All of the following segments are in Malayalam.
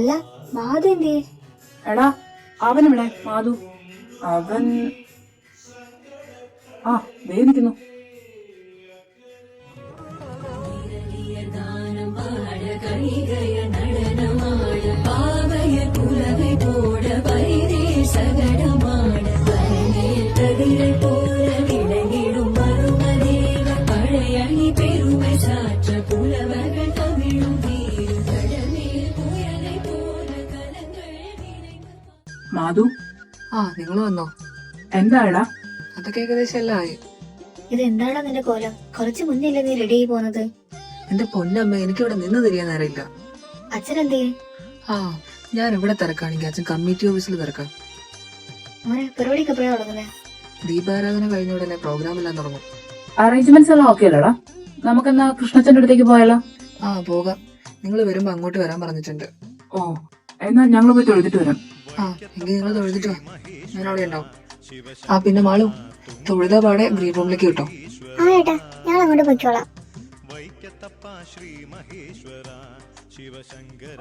അല്ല മാധു എന്തേ? എടാ അവനിവിടെ മാധു. അവൻ നിൽക്കുന്നു. മാധു, നിങ്ങൾ വന്നോ? എന്താടാ? അതൊക്കെ ഏകദേശം എല്ലാം ആയി. ഇതെന്താടാ നിന്റെ കോലം? കുറച്ച് മുന്നല്ലേ നീ റെഡി ആയി പോന്നത്? എന്റെ പൊന്നമ്മ, എനിക്കിവിടെ നിന്ന് തിരിയാൻ അറിയില്ല. അച്ഛൻ എന്തേ? ഞാൻ ഇവിടെ തിരക്കാണെങ്കിൽ അച്ഛൻ കമ്മിറ്റി ഓഫീസിൽ തിരക്കാം. മോനെ പരിപാടിക്ക് എപ്പോഴാ തുടങ്ങുന്നേ? ദീപാരാധന കഴിഞ്ഞ ഉടനെ പ്രോഗ്രാം എല്ലാം തുടങ്ങും. അറേഞ്ച്മെന്റ്സ് എല്ലാം ഓക്കെ അല്ലടാ? നമുക്കെന്നാ കൃഷ്ണച്ചന്റെ അടുത്തേക്ക് പോയാലോ? പോകാം. നിങ്ങൾ വരുമ്പോ അങ്ങോട്ട് വരാൻ പറഞ്ഞിട്ടുണ്ട്. എന്നാ ഞങ്ങൾ പോയി തൊഴുതിട്ട് വരാം. എങ്കിൽ നിങ്ങൾ തൊഴുതിട്ട് വാ, ഞാൻ അവിടെ ഉണ്ടാവും. പിന്നെ മാളു, തൊഴുതാ പാടെ ഗ്രീൻ റൂമിലേക്ക് കിട്ടോ? ഏട്ടാ, ഞാൻ അങ്ങോട്ട് പോയിക്കോളാം.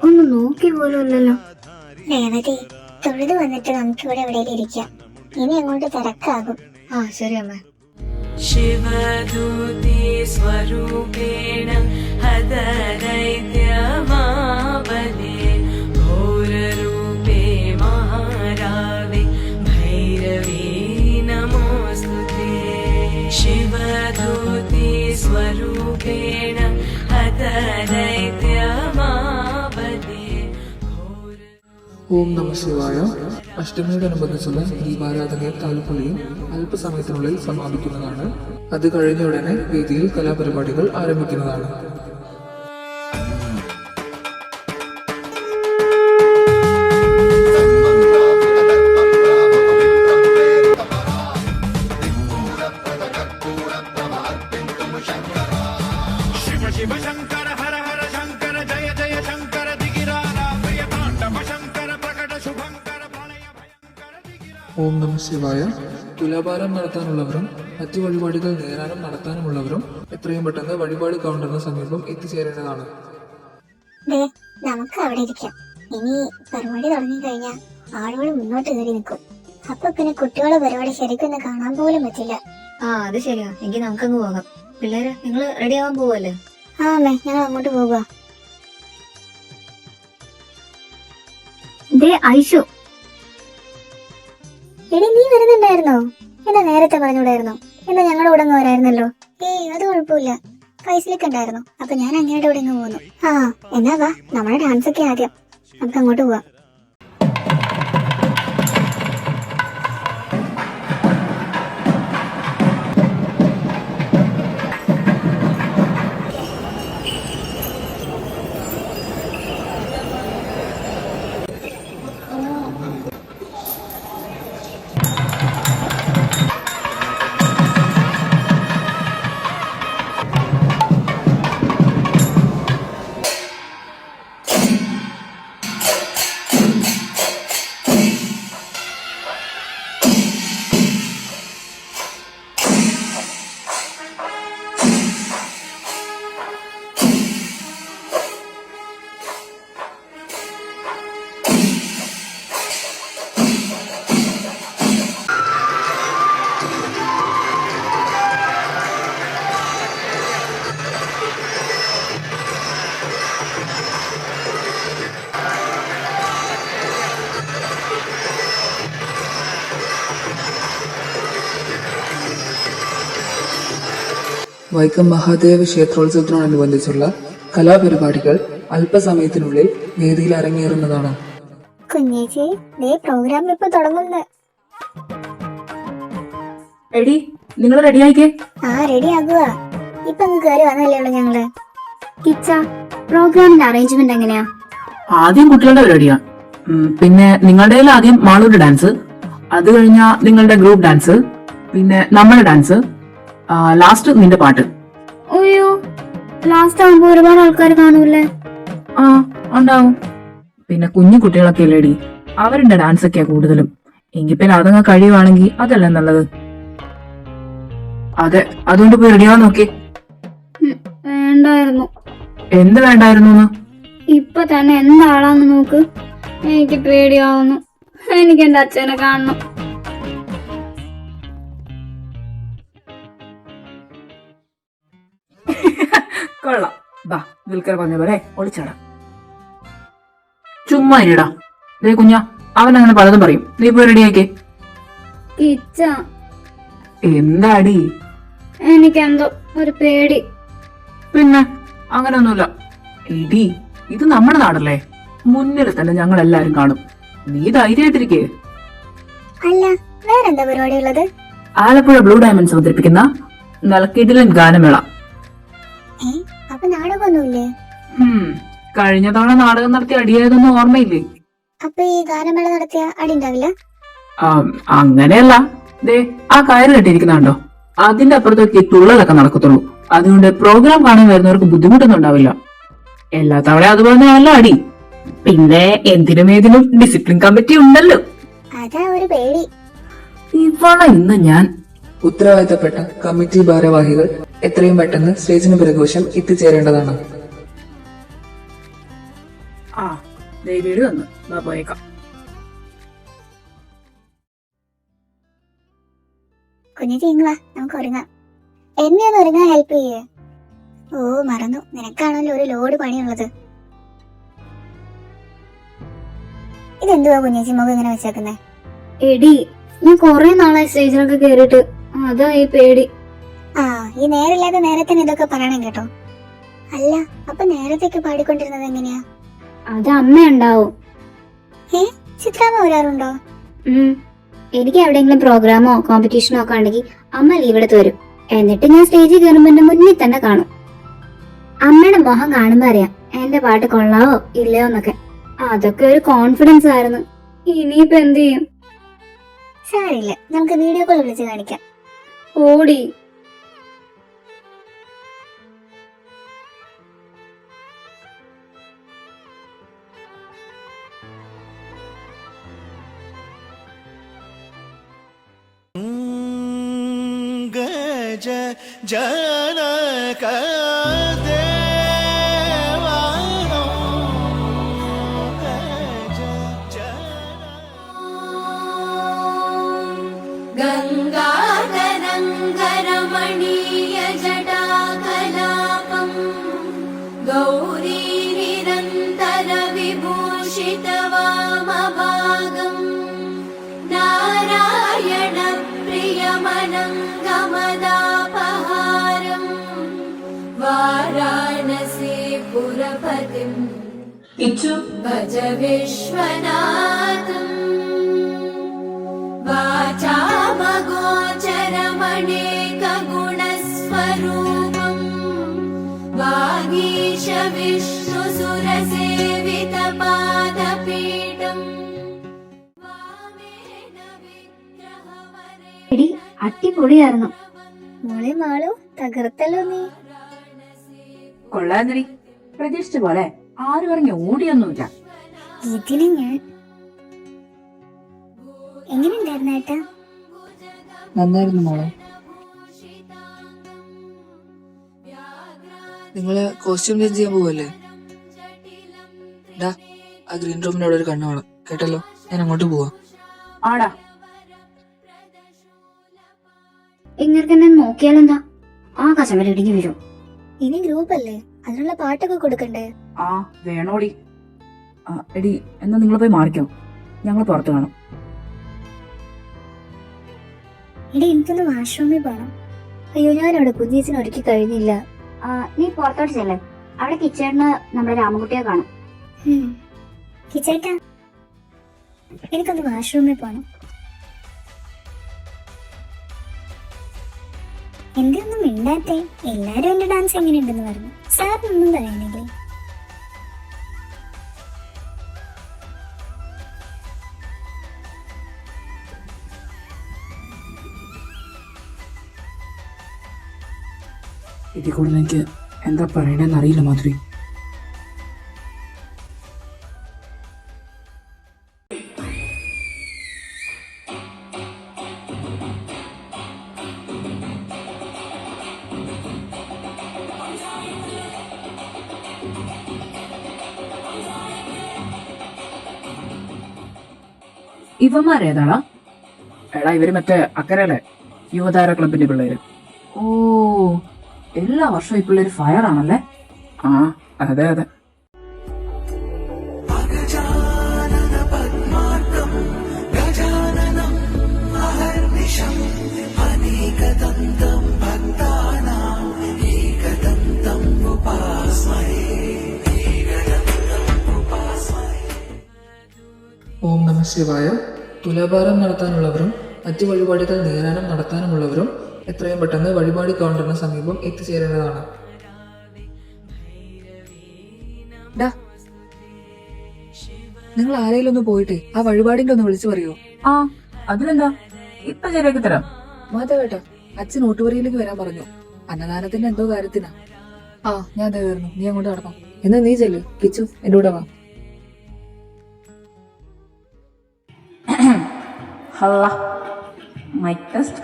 ഒന്ന് നോക്കി പോലുമല്ലോ. രേവതി, തൊഴുത് വന്നിട്ട് നമുക്ക് ഇവിടെ എവിടെയും ഇരിക്കാം. ഇനി അങ്ങോട്ട് തിരക്കാകും. ശരി അമ്മ. ശിവദൂതി സ്വരൂപേണ ഹദരൈത്യമാവലേ ഘോരരൂപേ മഹാരാവേ ഭൈരവീ നമോസ്തുതേ. ശിവദൂതി സ്വരൂപേണ ഹദരൈത്യമാവലേ. ഓം നമ ശിവായ. അഷ്ടമിയോടനുബന്ധിച്ചുള്ള ദീപാരാധനയും താലപ്പൊലിയും അല്പസമയത്തിനുള്ളിൽ സമാപിക്കുന്നതാണ്. അത് കഴിഞ്ഞ ഉടനെ വേദിയിൽ കലാപരിപാടികൾ ആരംഭിക്കുന്നതാണ്. ഓം നമ ശിവായ. തുലാഭാരം നടത്താനുള്ളവരും മറ്റു വഴിപാടുകൾ നേരാനും നടത്താനുമുള്ളവരും എത്രയും പെട്ടെന്ന് വഴിപാട് കൗണ്ടറിന് സമീപം എത്തിച്ചേരേണ്ടതാണ്. നമുക്ക് അവിടെ ഇരിക്കാം. ഇനി പരിപാടി തുടങ്ങി കഴിഞ്ഞാൽ ആളുകൾ മുന്നോട്ട് കയറി നിൽക്കും. അപ്പൊ പിന്നെ കുട്ടികളുടെ പരിപാടി ശരിക്കൊന്ന് കാണാൻ പോലും പറ്റില്ല. അത് ശരിയാ. എങ്കിൽ നമുക്കങ്ങ് പോകാം. പിള്ളേര്, നിങ്ങൾ റെഡി ആവാൻ പോവല്ലേ? അമ്മേ, ഞങ്ങൾ അങ്ങോട്ട് പോവുക. ഐഷു, എടി നീ വരുന്നുണ്ടായിരുന്നോ? എന്നാ നേരത്തെ പറഞ്ഞൂടായിരുന്നോ? എന്നാ ഞങ്ങളുടെ കൂടെ അങ്ങ് വരായിരുന്നല്ലോ. അത് കുഴപ്പമില്ല, ഫൈസിലേക്ക് ഉണ്ടായിരുന്നു. അപ്പൊ ഞാൻ അങ്ങയുടെ കൂടെ അങ്ങ് പോന്നു. എന്നാ വാ, നമ്മുടെ ഡാൻസ് ഒക്കെ ആദ്യം. നമുക്ക് അങ്ങോട്ട് പോവാം. വൈക്കം മഹാദേവ ക്ഷേത്രോത്സവത്തിനോടനുബന്ധിച്ചുള്ള കലാപരിപാടികൾ അല്പസമയത്തിനുള്ളിൽ വേദിയിൽ അരങ്ങേറുന്നതാണ്. കുഞ്ഞേച്ചി, പ്രോഗ്രാം ഇപ്പൊ തുടങ്ങുന്നു. എടി, നിങ്ങൾ റെഡി ആയിക്കേ. റെഡി ആകുക. ഇപ്പൊ കയറി വന്നല്ലേ ഉള്ളു ഞങ്ങള്. കിച്ച, പ്രോഗ്രാമിന്റെ അറേഞ്ച്മെന്റ് എങ്ങനെയാ? ആദ്യം കുട്ടികളുടെ പരിപാടിയാ. പിന്നെ നിങ്ങളുടെ ആദ്യം മാളൂരുടെ ഡാൻസ്, അത് കഴിഞ്ഞാ നിങ്ങളുടെ ഗ്രൂപ്പ് ഡാൻസ്, പിന്നെ നമ്മുടെ ഡാൻസ്, ലാസ്റ്റ് നിന്റെ പാട്ട്. അയ്യോ, ലാസ്റ്റ് ആവുമ്പോ ഒരുപാട് ആൾക്കാർ കാണൂല്ലേ? ഉണ്ടാവും. പിന്നെ കുഞ്ഞു കുട്ടികളൊക്കെ അല്ലേടി, അവരുടെ ഡാൻസ് ഒക്കെയാ കൂടുതലും. എങ്കിൽ പിന്നെ അതങ്ങ് കഴിയുവാണെങ്കിൽ അതല്ലേ നല്ലത്. അതെ, അതുകൊണ്ട് പോയി റെഡിയാവാൻ നോക്കി. വേണ്ടായിരുന്നു. എന്ത് വേണ്ടായിരുന്നു? ഇപ്പൊ തന്നെ എന്താളാന്ന് നോക്ക്. എനിക്ക് പേടിയാവുന്നു. എനിക്ക് എന്റെ അച്ഛനെ കാണണം. കൊള്ളാം. ബാ, വിൽക്കർ പറഞ്ഞ പോലെ ഒളിച്ചാടാം. ചുമ്മാ ഇരിടാ. ദേ കുഞ്ഞാ, അവൻ അങ്ങനെ പലതും പറയും. നീ പോയി റെഡിയാക്കേ. കിച്ച, എന്താടി? എനിക്കെന്തോ ഒരു പേടി. പിന്നെ അങ്ങനെയൊന്നുമില്ല. എടി, ഇത് നമ്മുടെ നാടല്ലേ. മുന്നിൽ തന്നെ ഞങ്ങൾ എല്ലാരും കാണും. നീ ധൈര്യമായിട്ടിരിക്കേ. അല്ല, വേറെന്താ പരിപാടി ഉള്ളത്? ആലപ്പുഴ ബ്ലൂ ഡയമണ്ട്സ് അവതരിപ്പിക്കുന്ന നലക്കിടിലൻ ഗാനമേള. അപ്പൊ നാടകമൊന്നുമില്ലേ? കഴിഞ്ഞ തവണ നാടകം നടത്തിയ അടിയായതൊന്നും ഓർമ്മയില്ലേ? അപ്പൊ ഈ ഗാനമേള നടത്തിയ അടി ഉണ്ടാവില്ല? അങ്ങനെയല്ല. ദേ ആ കയറ് കെട്ടിയിരിക്കുന്നുണ്ടോ, അതിന്റെ അപ്പുറത്തേക്ക് തുള്ളലൊക്കെ നടക്കത്തുള്ളൂ. അതുകൊണ്ട് പ്രോഗ്രാം കാണാൻ വരുന്നവർക്ക് ബുദ്ധിമുട്ടൊന്നും ഉണ്ടാവില്ല. എല്ലാ തവണ അതുപോലെ അല്ല അടി. പിന്നെ എന്തിനും ഏതിനും ഡിസിപ്ലിൻ കമ്മിറ്റി ഉണ്ടല്ലോ. അതാ ഒരു പേടി. ഇവളെ ഇന്ന് ഞാൻ ഉത്തരവാദിത്തപ്പെട്ട കമ്മിറ്റി ഭാരവാഹികൾ എത്രയും പെട്ടെന്ന് സ്റ്റേജിന് പിറകുവശം എത്തിച്ചേരേണ്ടതാണ്. വീട് വന്ന് പോയേക്കാം. കുഞ്ഞിക്ക് ഇങ്ങ് നമുക്ക് ഒരുങ്ങാം. എന്നെ ഒന്ന് ഒരുങ്ങാൻ ഹെൽപ്പ് ചെയ്യേ. ഓ മറന്നു, നിനക്കാണല്ലോ ഒരു ലോഡ് പണിയുള്ളത്. ഇതെന്തുവാ കുഞ്ഞേച്ചി മുഖം ഇങ്ങനെ വെച്ചേക്കുന്നേ? എടി, ഞാൻ കൊറേ നാളായി സ്റ്റേജിലൊക്കെ കേറിയിട്ട്. അതാ ഈ പേടി. ഈ നേരില്ലാതെ നേരത്തിന് ഇതൊക്കെ പറയണം കേട്ടോ. അല്ല, അപ്പൊ നേരത്തേക്ക് പാടിക്കൊണ്ടിരുന്നത് എങ്ങനെയാ? അത് അമ്മ ഉണ്ടാവും. ചിത്രാമ്മ വരാറുണ്ടോ? എനിക്ക് എവിടെയെങ്കിലും പ്രോഗ്രാമോ കോമ്പറ്റീഷനോ ഒക്കെ ഉണ്ടെങ്കിൽ അമ്മ ലീവെടുത്ത് വരും. എന്നിട്ട് ഞാൻ സ്റ്റേജിൽ കയറുമ്പോ എന്റെ മുന്നിൽ തന്നെ കാണും. അമ്മയുടെ മുഖം കാണുമ്പോ അറിയാം എന്റെ പാട്ട് കൊള്ളാവോ ഇല്ലയോ എന്നൊക്കെ. അതൊക്കെ ഒരു കോൺഫിഡൻസ് ആയിരുന്നു. ഇനിയിപ്പോ എന്ത് ചെയ്യും? സാരില്ല, നമുക്ക് വീഡിയോ കോൾ വിളിച്ച് കാണിക്കാം. ഓടി. ഗജ ജനക ഗംഗാധരംഗരമണീയ ജടാകലാപം ഗൗരീ നിരന്തര വിഭൂഷിത വാമഭാഗം നാരായണ പ്രിയമനംഗമദാപഹാരം വാരാണസി പുരപതിം ഭജ വിശ്വനാഥം വാചാമഗോചരമണേക ഗുണസ്വരൂപം വാഗീശ വിഷ്ണുസുരസേവിത പാദപീഠം. എടി, അടിപൊളിയായിരുന്നു. മോളെ മാളു, തകർത്തല്ലോ നീ. കൊള്ളാതിരി. പ്രതീക്ഷിച്ച പോലെ ആരും ഇറങ്ങി ഓടിയൊന്നുമില്ല. ഇതിന് ഞാൻ എങ്ങനെയുണ്ടായിരുന്നു ഏട്ടാ? നന്നായിരുന്നു മോളെ. നിങ്ങള് കോസ്റ്റ്യൂം ചേഞ്ച് ചെയ്യാൻ പോവല്ലേ? ആ ഗ്രീൻ റൂമിന്റെ അവിടെ ഒരു കണ്ണ് വേണം കേട്ടല്ലോ. ഞാൻ അങ്ങോട്ട് പോവാ. ആടാ, ഇങ്ങനെ ഞാൻ നോക്കിയാലെന്താ? ആ കസമര ഇടിഞ്ഞു വീഴും. ഇനി ഗ്രൂപ്പ് അല്ലേ, അതിനുള്ള പാട്ടൊക്കെ കൊടുക്കണ്ടേ? വേണോടി. എടി, എന്നാ നിങ്ങൾ പോയി മാറിക്കോ, ഞങ്ങൾ പുറത്ത് കാണും. എടി, എനിക്കൊന്ന് വാഷ്റൂമിൽ പോണം. അയ്യോ, ഞാൻ അവിടെ കുഞ്ഞീസിന് ഒരുക്കി കഴിഞ്ഞില്ല. നീ പുറത്തോട്ട് ചെല്ലേ. അവിടെ കിച്ചേട്ടന് നമ്മുടെ രാമകുട്ടിയെ കാണും. കിച്ചേട്ടാ, എനിക്കൊന്ന് വാഷ്റൂമിൽ പോണം. എന്തൊന്നും മിണ്ടാത്തെ? എല്ലാരും എന്റെ ഡാൻസ് എങ്ങനെയുണ്ടെന്ന് പറഞ്ഞു. സാറിനൊന്നും പറയുന്നില്ലേ? ഇതിൽ കൂടുതൽ എനിക്ക് എന്താ പറയണെന്ന് അറിയില്ല മാധുരി. ഇവന്മാരേതാടാ? എടാ ഇവര് മറ്റേ അക്കരല്ലേ, യുവതാര ക്ലബിന്റെ പിള്ളേര്. ഓ, എല്ലാ വർഷവും ഈ പിള്ളേര് ഫയർ ആണല്ലേ? ആ അതെ അതെ. ഓം നമ ശിവായ. തുലാഭാരം നടത്താനുള്ളവരും മറ്റ് വഴിപാടുകൾ നേരാനും നടത്താനുമുള്ളവരും എത്രയും പെട്ടെന്ന് വഴിപാട് കൗണ്ടറിന് സമീപം എത്തിച്ചേരേണ്ടതാണ്. നിങ്ങൾ ആരെങ്കിലും ഒന്ന് പോയിട്ട് ആ വഴിപാടിന്റെ ഒന്ന് വിളിച്ചു പറയൂ. ആ അതിലെന്താ, ഇപ്പൊ ശരിയാക്കി തരാം. മാധവേട്ട, അച്ഛൻ ഓട്ടുപുരയിലേക്ക് വരാൻ പറഞ്ഞു. അന്നദാനത്തിന്റെ എന്തോ കാര്യത്തിനാ. ആ ഞാൻ അതേ വരുന്നു, നീ അങ്ങോട്ട് നടക്കാം. എന്നാ നീ ചെല്ലു, കിച്ചു എന്റെ കൂടെ വാ. ഹല്ല മൈക്ക് ടെസ്റ്റ്.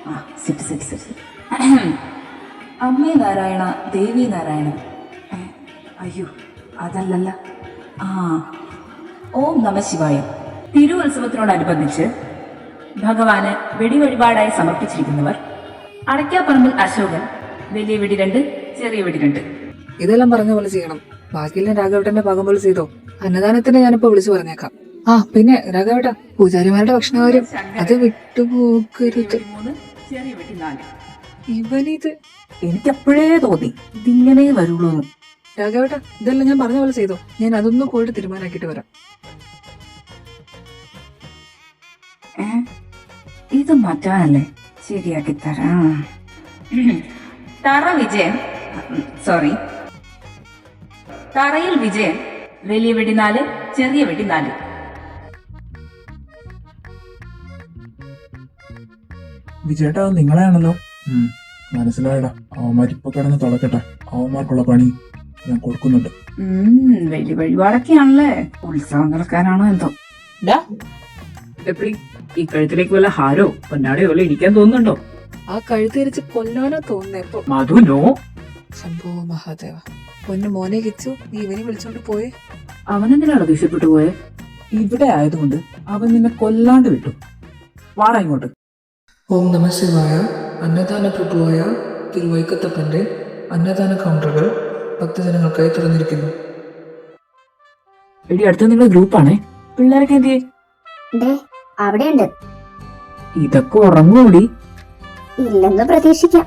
ആ സിറ്റ് സിറ്റ് സിറ്റ്. അമ്മേ നാരായണ ദേവി നാരായണ. അയ്യോ അതല്ലല്ല. ആ ഓം നമ ശിവായ. തിരുവുത്സവത്തിനോടനുബന്ധിച്ച് ഭഗവാന് വെടിവഴിപാടായി സമർപ്പിച്ചിരിക്കുന്നവർ അടയ്ക്കാപ്പറമ്പിൽ അശോകൻ, വലിയ വെടി 2, ചെറിയ വെടി 2. ഇതെല്ലാം പറഞ്ഞ പോലെ ചെയ്യണം. ബാക്കിയെല്ലാം രാഘവേട്ടന്റെ ഭാഗം പോലെ ചെയ്തോ. അന്നദാനത്തിന് ഞാനിപ്പോ വിളിച്ചു പറഞ്ഞേക്കാം. ആ പിന്നെ രാഘവേട്ട, പൂജാരിമാരുടെ ഭക്ഷണകാര്യം അത് വിട്ടുപോകരുത്. ചെറിയ വെടി 4. ഇവനിത് എനിക്കപ്പോഴേ തോന്നി ഇതിങ്ങനെ വരുള്ളൂ. രാഘവേട്ട, ഇതെല്ലാം ഞാൻ പറഞ്ഞ പോലെ ചെയ്തോ. ഞാൻ അതൊന്നും പോയിട്ട് തീരുമാനാക്കിട്ട് വരാം. ഇത് മാറ്റാനല്ലേ, ശരിയാക്കി തരാം. തറ വിജയൻ, സോറി, തറയിൽ വിജയൻ, വലിയ വെടി 4, ചെറിയ വെടി 4. വിജയേട്ടാ, അത് നിങ്ങളെയാണല്ലോ. മനസ്സിലായടാ. അവന്മാർ ഇപ്പൊ കിടന്ന് തുളക്കട്ടെ. അവന്മാർക്കുള്ള പണി ഞാൻ കൊടുക്കുന്നുണ്ട്. വലിയ വഴിപാടൊക്കെയാണല്ലേ. ഉത്സവം നടക്കാനാണോ എന്തോ. ഈ കഴുത്തിലേക്ക് വല്ല ഹാരോ പൊന്നാടയോ വല്ല ഇരിക്കാൻ തോന്നുന്നുണ്ടോ? ആ കഴുത്തിരിച്ച് കൊല്ലാനോ തോന്നുന്നേപ്പോ. മധുനോ. ശംഭോ മഹാദേവ. പൊന്നു മോനെ കിച്ചു, നീ ഇവനെ വിളിച്ചോണ്ട് പോയേ. അവനെന്തിനാണ് ദേഷ്യപ്പെട്ടു പോയെ? ഇവിടെ ആയതുകൊണ്ട് അവൻ നിന്നെ കൊല്ലാണ്ട് വിട്ടു. വാടാ ഇങ്ങോട്ട്. ഓം നമ ശിവായ. അന്നദാന പ്രഭുവായ തിരുവൈക്കത്തപ്പന്റെ അന്നദാന കൗണ്ടറുകൾ ഭക്തജനങ്ങൾക്കായി തുറന്നിരിക്കുന്നു. എടി, അടുത്ത നിങ്ങളുടെ ഗ്രൂപ്പാണേ. പിള്ളേരൊക്കെ എന്തിയെ? അവിടെയുണ്ട്. ഇതൊക്കെ ഉറങ്ങൂടി. ഇല്ലെന്ന് പ്രതീക്ഷിക്കാം.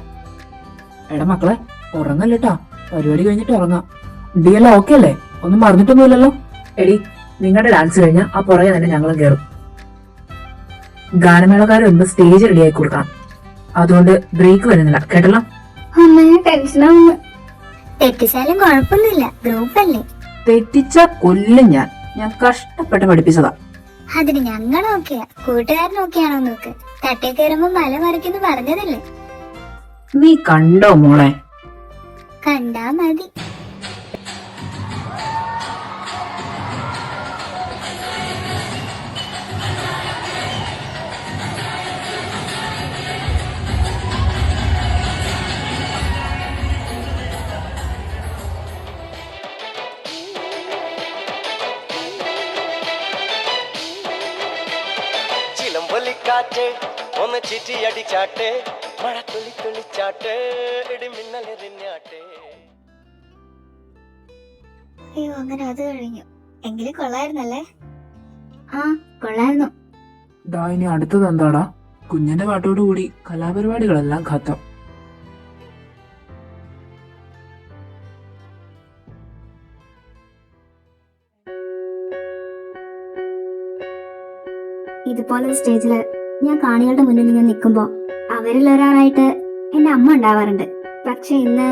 എടാ മക്കളെ, ഉറങ്ങല്ലേട്ടാ. പരിപാടി കഴിഞ്ഞിട്ട് ഉറങ്ങാം. എല്ലാം ഓക്കെ അല്ലേ? ഒന്നും മറന്നിട്ടൊന്നുമില്ലല്ലോ. എടി, നിങ്ങളുടെ ഡാൻസ് കഴിഞ്ഞാൽ ആ പുറകെ തന്നെ ഞങ്ങളും കയറും. ഗാനമേളക്കാരൊന്ന് സ്റ്റേജ് റെഡിയാക്കി കൊടുക്കണം. അതുകൊണ്ട് ബ്രേക്ക് വരുന്നില്ല, കേട്ടല്ലോ. ടെൻഷനാവുന്നു. തെറ്റിച്ചാലും കുഴപ്പമൊന്നുമില്ല, ഗ്രൂപ്പല്ലേ. തെറ്റിച്ച കൊല്ലും ഞാൻ. ഞാൻ കഷ്ടപ്പെട്ട് പഠിപ്പിച്ചതാ. അതിന് ഞങ്ങളൊക്കെയാ, കൂട്ടുകാരനൊക്കെയാണോ നോക്ക്. തട്ടേ കയറുമ്പോ മല മറിക്കുന്നു പറഞ്ഞതല്ലേ. നീ കണ്ടോ മോളെ? കണ്ടാ മതി. ചിലമ്പൊലിക്കാറ്റ് ഒന്ന് ചിറ്റിയടിച്ചാട്ടെ, മഴ തുള്ളി തുള്ളിച്ചാട്ടെ, ഇടിമിന്നലെറിഞ്ഞാട്ടെ. അയ്യോ, അങ്ങനെ അത് കഴിഞ്ഞു. എങ്കിലും കൊള്ളായിരുന്നല്ലേ? ആ കൊള്ളായിരുന്നു. ദാ ഇനി അടുത്തത് എന്താടാ? കുഞ്ഞിന്റെ പാട്ടോടുകൂടി കലാപരിപാടികളെല്ലാം ഖത്തം. ഇതുപോലെ സ്റ്റേജില് ഞാൻ കാണികളുടെ മുന്നിൽ ഇങ്ങനെ നിൽക്കുമ്പോ അവരിൽ ഒരാളായിട്ട് എന്റെ അമ്മ ഉണ്ടാവാറുണ്ട്. പക്ഷെ ഇന്ന്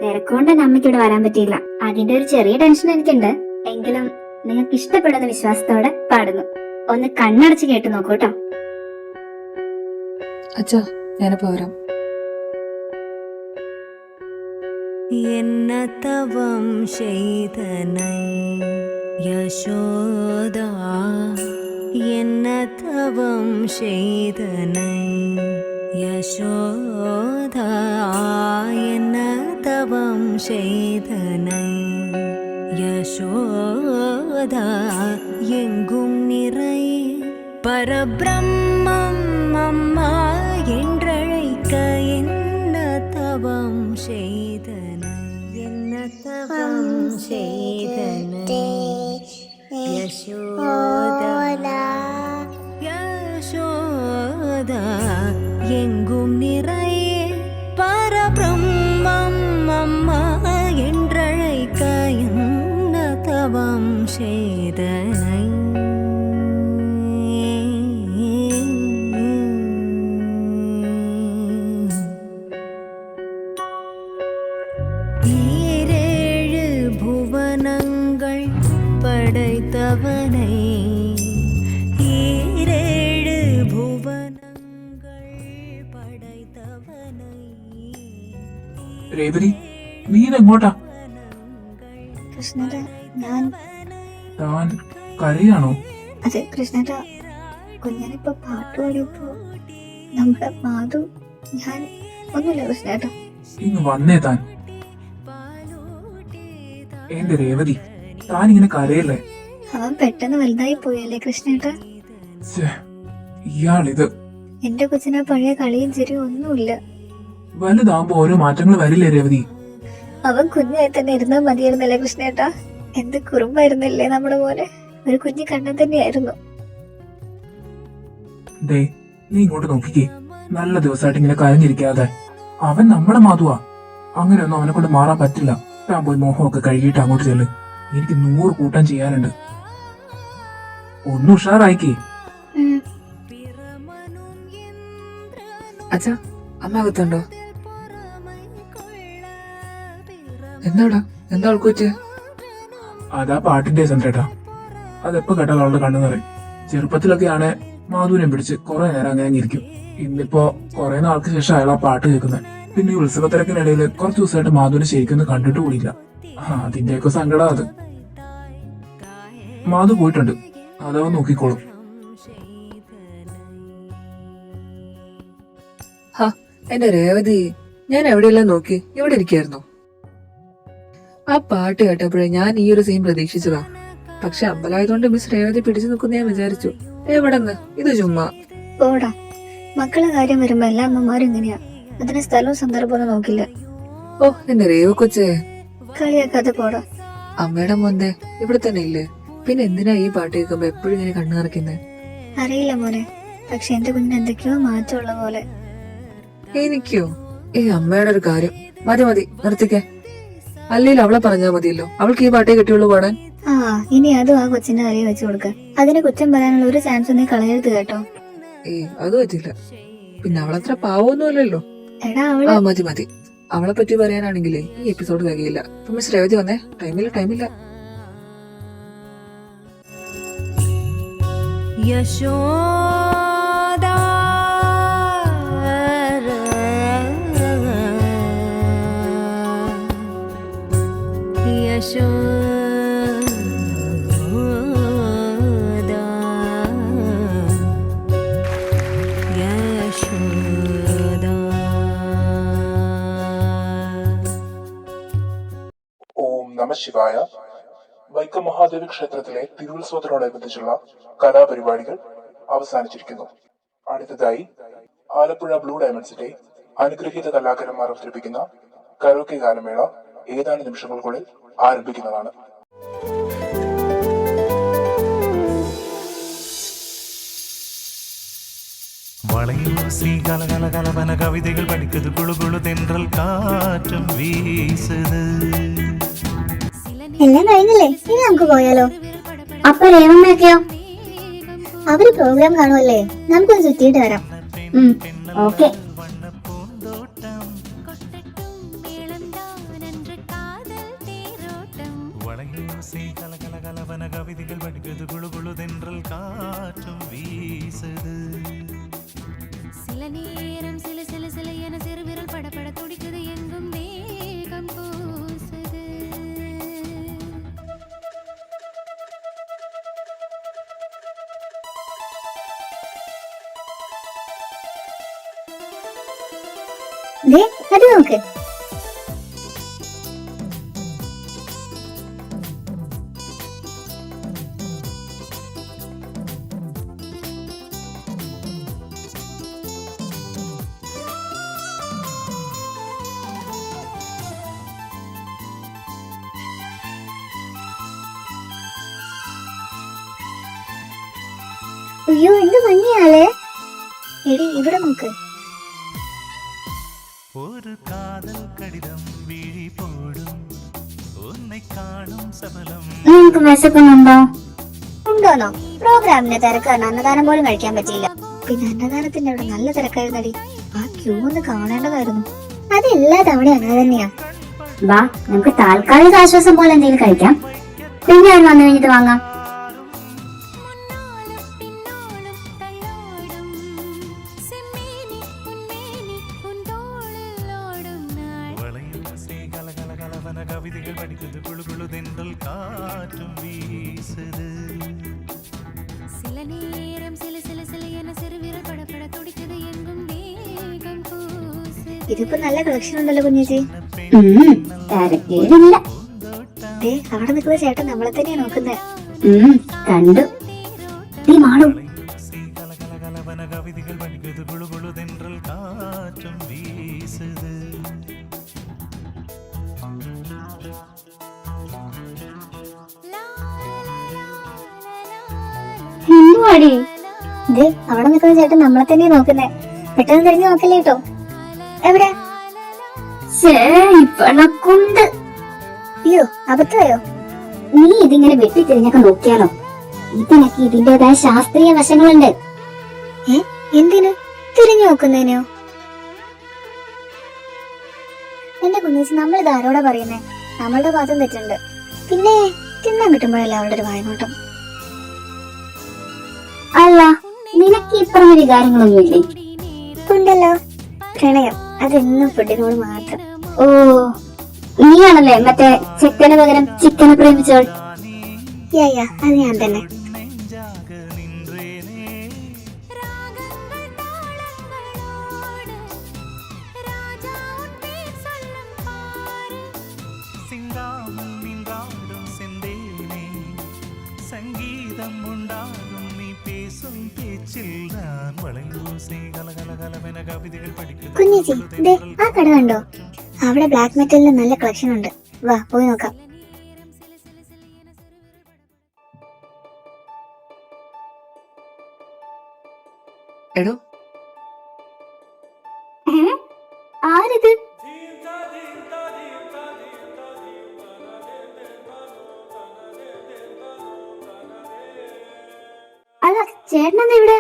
തിരക്കുകൊണ്ട് എന്റെ അമ്മയ്ക്ക് ഇവിടെ വരാൻ പറ്റിയില്ല. അതിന്റെ ഒരു ചെറിയ ടെൻഷൻ എനിക്കുണ്ട്. എങ്കിലും നിങ്ങൾക്ക് ഇഷ്ടപ്പെടുന്ന വിശ്വാസത്തോടെ പാടുന്നു. ഒന്ന് കണ്ണടച്ച് കേട്ടു നോക്കൂ കേട്ടോ. അച്ഛാ, ഞാനിപ്പോ വരാം. என்ன தவம் செய்தனை யசோதா, என்ன தவம் செய்தனை யசோதா, என்ன தவம் செய்தனை யசோதா, எங்கும் நிறை பரபிரம்மம் அம்மா என்றழைக்க என்ன தவம் செய்தனை என்ன தவம் செய்தனை யசோதா யசோதா எங்கும் நிறைய பரபிரம்மம் அம்மா என்றழைக்க என்ன தவம் செய்தனை ஈரேழு புவனங்கள் படைத்தவனை ஈரேழு புவனங்கள் படைத்தவனை രേവതി നീ ഇതെങ്ങോട്ടാ? കൃഷ്ണേട്ട, ഞാൻ താൻ കരയാണോ? അതെ കൃഷ്ണേട്ട, കുഞ്ഞാനിപ്പോ പാട്ട് പാടിയപ്പോ നമ്മുടെ മാധു, ഞാൻ ഒന്നുമില്ല കൃഷ്ണേട്ട. ഇങ്ങ് വന്നേ താൻ. എന്റെ രേവതി, താൻ ഇങ്ങനെ കരയല്ലേ? അവൻ പെട്ടെന്ന് വലുതായി പോയല്ലേ കൃഷ്ണേട്ട. ഛെ, ഇയാളിത്. എന്റെ കൊച്ചിനെ പഴയ കളിയും ചിരിയും ഒന്നുമില്ല. വലുതാകുമ്പോ ഓരോ മാറ്റങ്ങൾ വരില്ലേ രേവതി? അവൻ കുഞ്ഞായി തന്നെ ഇരുന്നാൽ മതിയായിരുന്നല്ലേ കൃഷ്ണേട്ട. എന്ത് കുറുമ്പായിരുന്നല്ലേ നമ്മുടെ പോലെ. ഒരു കുഞ്ഞു കണ്ണൻ തന്നെയായിരുന്നു. ദേ, നീ ഇങ്ങോട്ട് നോക്കിക്കേ. നല്ല ദിവസമായിട്ട് ഇങ്ങനെ കരഞ്ഞിരിക്കാതെ. അവൻ നമ്മുടെ മാധുവാ. അങ്ങനെയൊന്നും അവനെ കൊണ്ട് മാറാൻ പറ്റില്ല. ഞാൻ പോയി മോഹമൊക്കെ കഴുകിയിട്ട് അങ്ങോട്ട് ചെല്ല്. എനിക്ക് 100 കൂട്ടം ചെയ്യാനുണ്ട്. ഒന്ന് ഉഷാറായിക്കേ. അച്ഛാ, അമ്മ അകത്തുണ്ടോ? എന്താടാ, എന്താ ആൾക്ക് പറ്റിയ? അതാ പാട്ടിന്റെ ചന്ദ്രേട്ടാ. അതെപ്പോ കേട്ടാൽ അവളുടെ കണ്ണു നിറയും. ചെറുപ്പത്തിലൊക്കെയാണ് മാധുവിനെ പിടിച്ച് കുറെ നേരം അങ്ങനെ ഇരിക്കും. ഇന്നിപ്പോ കുറെ നാൾക്ക് ശേഷം അയാൾ ആ പാട്ട് കേൾക്കുന്നത്. പിന്നെ ഈ ഉത്സവത്തിരക്കിനിടയിൽ കുറച്ച് ദിവസമായിട്ട് മാധുവിനെ ശരിക്കൊന്നും കണ്ടിട്ട് കൂടിയില്ല. അതിന്റെയൊക്കെ സങ്കടം അത്. മാധു പോയിട്ടുണ്ട്, അതവ നോക്കിക്കോളും. എന്റെ രേവതി, ഞാൻ എവിടെയെല്ലാം നോക്കി, ഇവിടെ ഇരിക്കായിരുന്നു. ആ പാട്ട് കേട്ടപ്പോഴേ ഞാൻ ഈ ഒരു സീൻ പ്രതീക്ഷിച്ചതാ. പക്ഷെ അമ്പലമായതുകൊണ്ട് മിസ് രേവതി പിടിച്ചു നിൽക്കുന്ന ഞാൻ വിചാരിച്ചു. എവിടെന്ന്? ഇത് ചുമ്മാ. പോടാ, മക്കളെ കാര്യം വരുമ്പോ എല്ലാ അമ്മമാരും ഇങ്ങനെയാ. അതിന് സ്ഥലവും സന്ദർഭമൊന്നും നോക്കില്ല. ഓ, എന്റെ രേവ കൊച്ചേ, കളിയാക്കാതെ പോടാ. അമ്മയുടെ മോന്റെ ഇവിടെ തന്നെ ഇല്ലേ? പിന്നെ എന്തിനാ ഈ പാട്ട് കേൾക്കുമ്പോ എപ്പോഴും ഇങ്ങനെ കണ്ണു നിറയ്ക്കുന്നേ? അറിയില്ല മോനെ, പക്ഷെ എന്റെ കുഞ്ഞിന് എന്തൊക്കെയോ മാറ്റമുള്ള പോലെ. എനിക്കോ? ഈ അമ്മയുടെ ഒരു കാര്യം. മതി മതി, നിർത്തിക്കേ. അല്ലെങ്കിൽ അവളെ പറഞ്ഞാ മതിയല്ലോ. അവൾക്ക് ഈ പാട്ടേ കിട്ടിയുള്ളൂ പാടാൻ. ആ, ഇനി അതും ആ കൊച്ചിന്റെ കാര്യം വെച്ച് കൊടുക്ക. അതിന് കുറ്റം പറയാനുള്ള ഒരു ചാൻസ് നീ കളയരുത് കേട്ടോ. അത് പറ്റില്ല. പിന്നെ അവളത്ര പാവൊന്നുമല്ലല്ലോ. എടാ, ആ അവള് മതി മതി. അവളെ പറ്റി പറയാനാണെങ്കിലേ ഈ എപ്പിസോഡ് തികയില്ല. മിസ് രേവതി വന്നേ. ടൈമില്ല. യശോദാ യശോദാ യശോദാ. ഓം നമ ശിവായ. വൈക്കം മഹാദേവി ക്ഷേത്രത്തിലെ തിരുവുത്സവത്തോടനുബന്ധിച്ചുള്ള കലാപരിപാടികൾ അവസാനിച്ചിരിക്കുന്നു. അടുത്തതായി ആലപ്പുഴ ബ്ലൂ ഡയമണ്ട്സിന്റെ അനുഗ്രഹീത കലാകാരന്മാർ അവതരിപ്പിക്കുന്ന കരോക്കെ ഗാനമേള ഏതാനും നിമിഷങ്ങൾക്കുള്ളിൽ ആരംഭിക്കുന്നതാണ്. വളയൂസി കലകലകലവന കവിതകൾ പഠിക്കത് കുളുകുളു തെன்றൽ കാറ്റും വീസത്. എല്ലാം കഴിഞ്ഞില്ലേ? ഇനി നമുക്ക് പോയാലോ? അപ്പൊ രേവമ്മയൊക്കെയോ? അവര് പ്രോഗ്രാം കാണുമല്ലേ, നമുക്കൊന്ന് ചുറ്റിയിട്ട് വരാം. ഓക്കെ. വളയൂസി കലകലകലവന കവിതകൾ പഠിക്കത് കുളുകുളു തെன்றൽ കാറ്റും വീസത്. சில நேரம் சில சில சில என சிறுவிரல் படபட துடிக்குது, எங்கும் மேகம் பூசுது. ദേ, അത് നോക്ക്. അയ്യോ എന്ത് ഭംഗിയാലേ. എടി ഇവിടെ നോക്ക്. ഒരു കാതൽ കടിതം വിഴി പോടും ഉന്നെ കാണും സബലം. നിനക്ക് വിശക്കുന്നുണ്ടോ? ഉണ്ടോന്നോ? പ്രോഗ്രാമിന്റെ തിരക്ക് കാരണം അന്നദാനം പോലും കഴിക്കാൻ പറ്റിയില്ല. പിന്നെ അന്നദാനത്തിന്റെ അവിടെ നല്ല തിരക്കായിരുന്നടി. ആ ക്യൂ ഒന്ന് കാണേണ്ടതായിരുന്നു. അത് എല്ലാ തവണയും അങ്ങനെ തന്നെയാ. വാ, നമുക്ക് താൽക്കാലിക ആശ്വാസം പോലെ എന്തെങ്കിലും കഴിക്കാം. പിന്നെ ഞാൻ വന്നു കഴിഞ്ഞിട്ട് വാങ്ങാം. മുന്നാലും പിന്നാലും തള്ളോടും സെമ്മേനി പൊന്മേനി പൊന്തോളിലോടും നാൾ വളയും കലകലകലവന കവിതകൾ പഠിക്കുന്നത് കുളുകുളു തെன்றல் കാറ്റും വീசுது. சில நேரம் சில சில சில என சிறுவிரல் படபட துடிக்குது எங்கும் வேகம் கூசுது. ഇതിപ്പോ നല്ല കളക്ഷൻ ഉണ്ടല്ലോ കുഞ്ഞേച്ചി. തിരക്കേടില്ല. ദേ അവിടെ നിൽക്കുന്ന ചേട്ടൻ നമ്മളെ തന്നെയാ നോക്കുന്നത്. കണ്ടു. നീ മാളു. കലകലകലവന കവിതകൾ പഠിക്കുന്നത് കുളുകുളു തെன்றல் കാറ്റും വീசுது. എന്തുവാടി? ദേ അവിടെ നിൽക്കുന്ന ചേട്ടൻ നമ്മളെ തന്നെയാ നോക്കുന്നേ. പെട്ടെന്ന് തിരിഞ്ഞു നോക്കല്ലേ കേട്ടോ. എവിടെ? ഇപ്പണക്കുണ്ട്. അയ്യോ അബദ്ധമായോ? നീ ഇതിങ്ങനെ വെട്ടിത്തിരിഞ്ഞൊക്കെ നോക്കിയാലോ? ഇതിനൊക്കെ ഇതിന്റേതായ ശാസ്ത്രീയ വശങ്ങളുണ്ട്. എന്തിനു തിരിഞ്ഞു നോക്കുന്നതിനെയോ? എന്റെ കുഞ്ഞേച്ചി നമ്മളിത് ആരോടാ പറയുന്നേ? നമ്മളുടെ ഭാഗത്തും തെറ്റുണ്ട്. പിന്നെ തിന്നാൻ കിട്ടുമ്പോഴല്ലേ അവളുടെ ഒരു വായനോട്ടം. അല്ല, നിനക്ക് ഇപ്പറഞ്ഞ വികാരങ്ങളൊന്നുമില്ലേ? ഉണ്ടല്ലോ, പ്രണയം. അതെന്നും ഫുഡിനോട് മാത്രം. ഓ, നീയാണല്ലേ മറ്റേ ചെക്കന് പകരം ചിക്കനെ പ്രേമിച്ചോൾ? യാ അത് ഞാൻ തന്നെ. നെഞ്ചാക നിன்றേനേ ராகங்கள் தாளங்களோடு ராஜா உன் பேர் சொல்லும் பாரு. சிங்காமல் நின்றாடும் செந்தேனே சங்கீதம் உண்டாகும் நீ பேசும் பேச்சில் நான் வளையோசை கலகலகலவென കവിതകൾ പഠിക്കുന്നു. കുഞ്ഞേച്ചി ദേ ആ കട കണ്ടോ? അവിടെ ബ്ലാക്ക് മെറ്റലിന് നല്ല കളക്ഷൻ ഉണ്ട്. വാ പോയി നോക്കാം. എടോ, ആരിത്? അല്ല, ചേട്ടനെന്താ ഇവിടെ?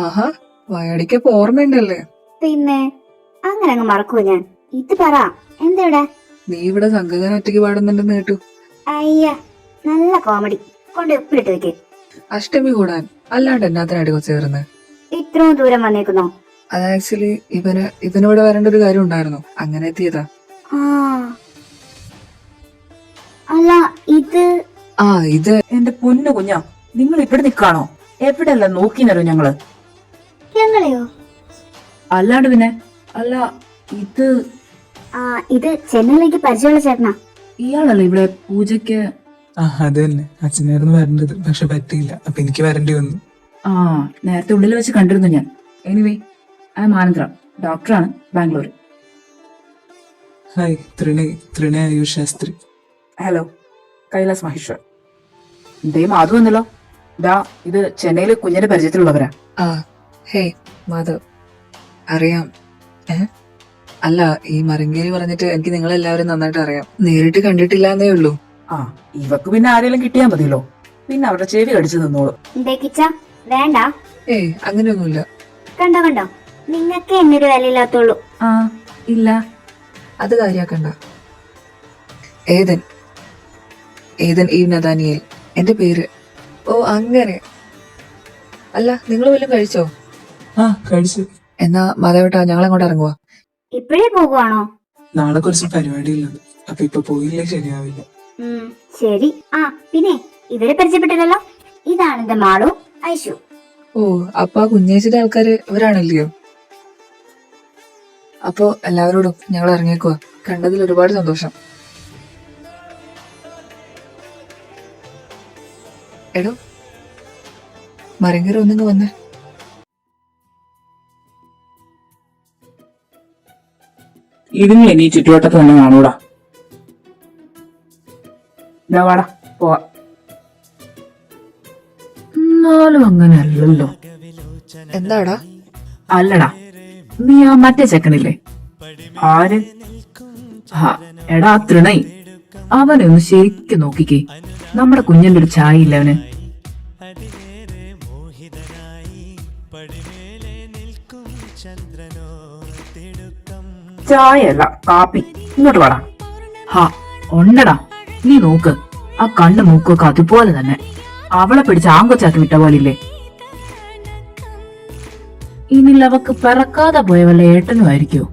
ആഹാ, വയടിക്കപ്പോ ഓർമ്മയുണ്ടല്ലേ? പിന്നെ അങ്ങനെ അങ്ങ് മറക്കൂ ഞാൻ. ഇത് പറ, എന്താ ഇവിടെ? നീ ഇവിടെ സംഘഗാനം ഒറ്റയ്ക്ക് പാടുന്നുണ്ടെന്ന് കേട്ടു. അയ്യ, നല്ല കോമഡി. കൊണ്ട് ഉപ്പിലിട്ട് വെക്ക്. അഷ്ടമി കൂടാൻ അല്ലാണ്ട് എന്നാത്തിനാടി കൊച്ചേറുന്നത്? ഇത്രയും ദൂരം വന്നേക്കുന്നോ? അത് ആക്ച്വലി ഇവനോട് വരേണ്ട ഒരു കാര്യം ഉണ്ടായിരുന്നു, അങ്ങനെ എത്തിയതാ. ആ, അല്ല ഇത് എന്റെ പൊന്നു കുഞ്ഞാ, നിങ്ങൾ ഇവിടെ നിൽക്കാണോ? എവിടെയല്ല നോക്കിനല്ലോ ഞങ്ങള്. ഞങ്ങളെയോ? അല്ലാണ്ട് പിന്നെ. അല്ല, ഇത് ചെന്നൈയിലേക്ക് പരിചയമുള്ള ചേട്ടനാ. ഇയാളല്ലേ ഇവിടെ പൂജയ്ക്ക്? അത് തന്നെ, അച്ഛനായിരുന്നു വരേണ്ടത്, പക്ഷെ പറ്റിയില്ല. അപ്പൊ എനിക്ക് വരേണ്ടി വന്നു. ആ, നേരത്തെ ഉള്ളിൽ വെച്ച് കണ്ടിരുന്നു ഞാൻ. എനിവേ, ഐ എം ആനന്ദ്ര, ഡോക്ടറാണ്, ബാംഗ്ലൂർ. ഹായ്, ത്രിണ ആയുഷ് ശാസ്ത്രി. ഹലോ, കൈലാസ് മഹേശ്വർ. ദേ മാധു വന്നല്ലോ. ദാ ഇത് ചെന്നൈയിലെ കുഞ്ഞിന്റെ പരിചയത്തിലുള്ളവരാ. ആ, ഹേ മാധവ്, അറിയാം. അല്ല, ഈ മരങ്കേരി പറഞ്ഞിട്ട് എനിക്ക് നിങ്ങളെല്ലാവരും നന്നായിട്ട് അറിയാം. നേരിട്ട് കണ്ടിട്ടില്ല എന്നേ ഉള്ളൂ. ആ, ഇവക്ക് പിന്നെ ആരെങ്കിലും കിട്ടിയാൽ മതിയല്ലോ. പിന്നെ അവരുടെ ചെവി കടിച്ചു നിന്നോളൂ. കിച്ച വേണ്ട. അങ്ങനെയൊന്നുമില്ല. കണ്ടോ, നിങ്ങക്ക് എന്നൊരു വിലയില്ലാത്തുള്ളൂ. ആ, ഇല്ല, അത് കാര്യാക്കണ്ട. ഏതൻ ഈവ് നദാനിയേൽ എന്റെ പേര്. ഓ, അങ്ങനെ. അല്ല, നിങ്ങൾ വല്ലതും കഴിച്ചോ? ആ, കഴിച്ചു. എന്നാ മാധവേട്ടാ, ഞങ്ങളങ്ങോട്ട് ഇറങ്ങുവാ. ഇപ്പഴേ പോകുവാണോ? നാളെ കുറച്ച് പരിപാടിയുള്ളത്, അപ്പൊ ഇപ്പൊ പോയില്ലേ ശരിയാവില്ല. ശരി. ആ, പിന്നെ ഇവരെ പരിചയപ്പെട്ടില്ലല്ലോ. ഇതാണ് എന്റെ മാളു, ഐഷു. ഓ, അപ്പൊ ആ കുഞ്ഞേച്ചിയുടെ ആൾക്കാര് ഇവരാണല്ലയോ? അപ്പോ എല്ലാവരോടും ഞങ്ങൾ ഇറങ്ങിയേക്കുവാ. കണ്ടതിൽ ഒരുപാട് സന്തോഷം. എടോ, മരങ്കര ഒന്നിങ്ങ് വന്നേ. ഇതിന് ഇനി ചുറ്റുവട്ടത്ത് തന്നെ കാണൂടാ. വാടാ പോവാ. എന്നാലും അങ്ങനെ അല്ലല്ലോ. എന്താടാ? അല്ലടാ, നീ ആ മറ്റേ ചെക്കനില്ലേ? ആര്? എടാ തൃണൈ. അവനെ ഒന്ന് ശരിക്കും നോക്കിക്കേ. നമ്മുടെ കുഞ്ഞിന്റെ ഒരു ചായ ഇല്ല അവന്. ചായയല്ല, കാപ്പി. ഇങ്ങോട്ട് വാടാ. ഉണ്ടടാ, നീ നോക്ക്. ആ കണ്ണ് മൂക്കൊക്കെ അതുപോലെ തന്നെ. അവളെ പിടിച്ച് ആങ്കൊച്ചാക്കി വിട്ട പോലില്ലേ. ഇനി അവക്ക് പിറക്കാതെ പോയ വല്ല ഏട്ടനുമായിരിക്കോ?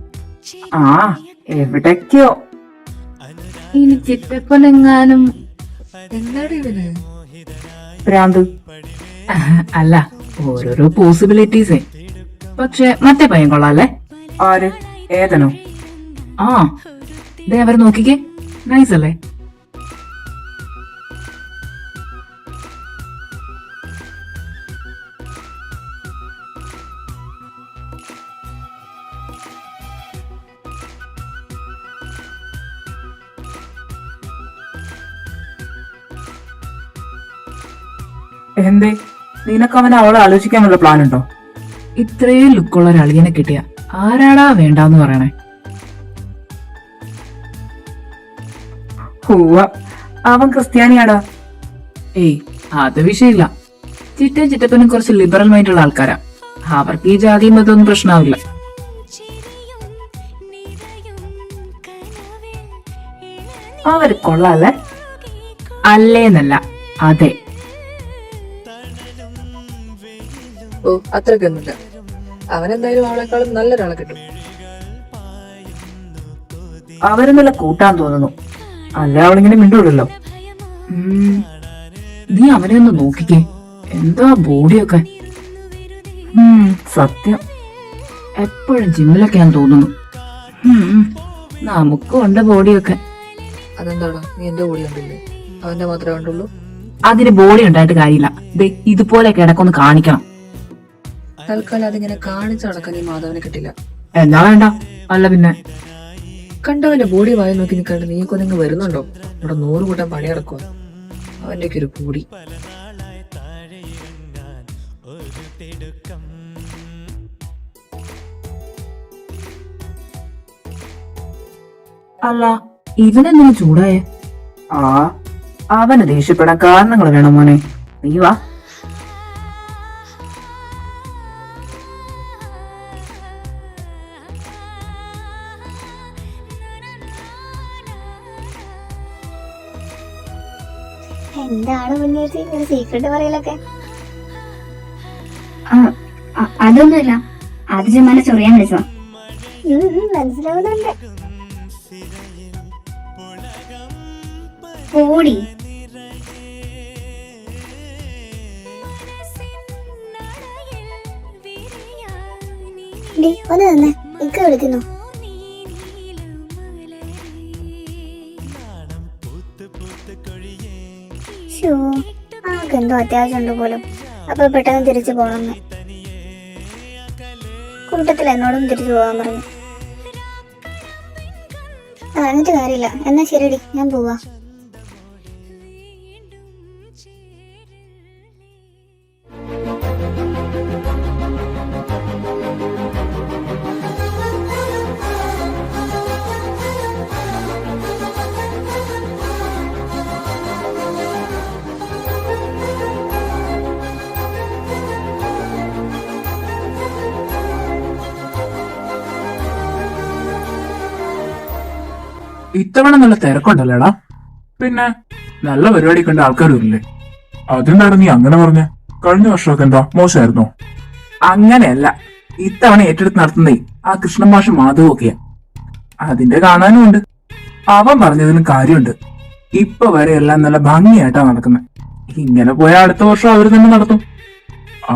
ആ, എവിടേക്കോ. ഇനി ചിറ്റപ്പനെങ്ങാനും. എന്താടി ഇവന്? ഭ്രാന്ത് അല്ല, ഓരോരോ പോസിബിലിറ്റീസേ. പക്ഷെ മറ്റേ പയ്യൻ കൊള്ളാല്ലേ. ആര്? ഏതനോ? ആ, ദേ അവരെ നോക്കിക്കേ. നൈസ് അല്ലേ? എന്തേ, നിനക്ക് അവനെ അവളെ ആലോചിക്കാൻ വല്ല പ്ലാൻ ഉണ്ടോ? ഇത്രയും ലുക്കുള്ള ഒരു അളിയനെ കിട്ടിയ ആരാടാ വേണ്ടാന്ന് പറയണേ? അവൻ ക്രിസ്ത്യാനിയാടാ. ഏയ്, അത് വിഷയമില്ല. ചിറ്റയും ചിറ്റപ്പനും കുറച്ച് ലിബറൽ മൈൻഡുള്ള ആൾക്കാരാ. അവർക്ക് ഈ ജാതിയും മതമൊന്നും പ്രശ്നമാവില്ല. അവര് കൊള്ളാല്ലേ? അല്ലേന്നല്ല, അതെ. ഓ, അത്രക്കൊന്നുമില്ല. അവനെന്തായാലും അവളെക്കാളും നല്ലൊരാളെ കിട്ടും. അവര് നല്ല കൂട്ടാൻ തോന്നുന്നു. അല്ല, അവളിങ്ങനെ മിണ്ടൂടല്ലോ. നീ അവനെ ഒന്ന് നോക്കിക്കേ. എന്താ ബോഡിയൊക്കെ. സത്യം, എപ്പോഴും ജിമ്മിലൊക്കെയാന്ന് തോന്നുന്നു. നമുക്കും ഉണ്ട് ബോഡിയൊക്കെ. അതെന്താടാ, നീ എന്റെ ബോഡി കണ്ടില്ലേ? അവന്റെ മാത്രമേ കണ്ടുള്ളൂ. അതിന് ബോഡി ഉണ്ടായിട്ട് കാര്യമില്ല. ഇതുപോലെ കിടക്കൊന്ന് കാണിക്കണം. തൽക്കാലം അതിങ്ങനെ കാണിച്ചു നടക്കാൻ ഈ മാധവനെ കിട്ടില്ല. എന്നാ വേണ്ട. അല്ല പിന്നെ കണ്ടവന്റെ ബോഡി വായി നോക്കി നിൽക്കാണ്ട് നീയൊക്കെ നിങ്ങൾ വരുന്നുണ്ടോ? ഇവിടെ 100 കൂട്ടം പണി നടക്കുക. അവന്റെ ഒക്കെ ഒരു ബോഡി. അല്ല, ഇവനെന്തിനു ചൂടായേ? അവന് ദേഷ്യപ്പെടാൻ കാരണങ്ങൾ വേണം മോനെ. നീ വാ. എന്താണ് മുന്നേറ്റി ഒരു സീക്രട്ട് പറയലൊക്കെ? അതൊന്നുമില്ല, അത് ചുമ്മാ ചൊറിയാൻ വിളിച്ചതാ. മനസ്സിലാവുന്നുണ്ട്. ഓടി ഒന്ന് തന്നെ ഇക്ക വിളിക്കുന്നു. ആർക്കെന്തോ അത്യാവശ്യം ഉണ്ട് പോലും. അപ്പൊ പെട്ടെന്ന് തിരിച്ചു പോണെന്ന്. കൂട്ടത്തിൽ എന്നോടും തിരിച്ചു പോകാൻ പറഞ്ഞു. എന്നിട്ട് കാര്യമില്ല. എന്നാ ശരിയടി, ഞാൻ പോവാ. ഇത്തവണ നല്ല തിരക്കുണ്ടല്ലേടാ? പിന്നെ നല്ല പരിപാടി കണ്ട ആൾക്കാരില്ലേ? അതെന്താണ് നീ അങ്ങനെ പറഞ്ഞ? കഴിഞ്ഞ വർഷമൊക്കെ എന്താ മോശമായിരുന്നോ? അങ്ങനെയല്ല, ഇത്തവണ ഏറ്റെടുത്ത് നടത്തുന്നേ ആ കൃഷ്ണൻ മാഷ് മാധവൊക്കെയാ. അതിന്റെ കാണാനും ഉണ്ട്. അവൻ പറഞ്ഞതിനും കാര്യമുണ്ട്. ഇപ്പൊ വരെ എല്ലാം നല്ല ഭംഗിയായിട്ടാ നടക്കുന്നത്. ഇങ്ങനെ പോയാൽ അടുത്ത വർഷം അവര് തന്നെ നടത്തും.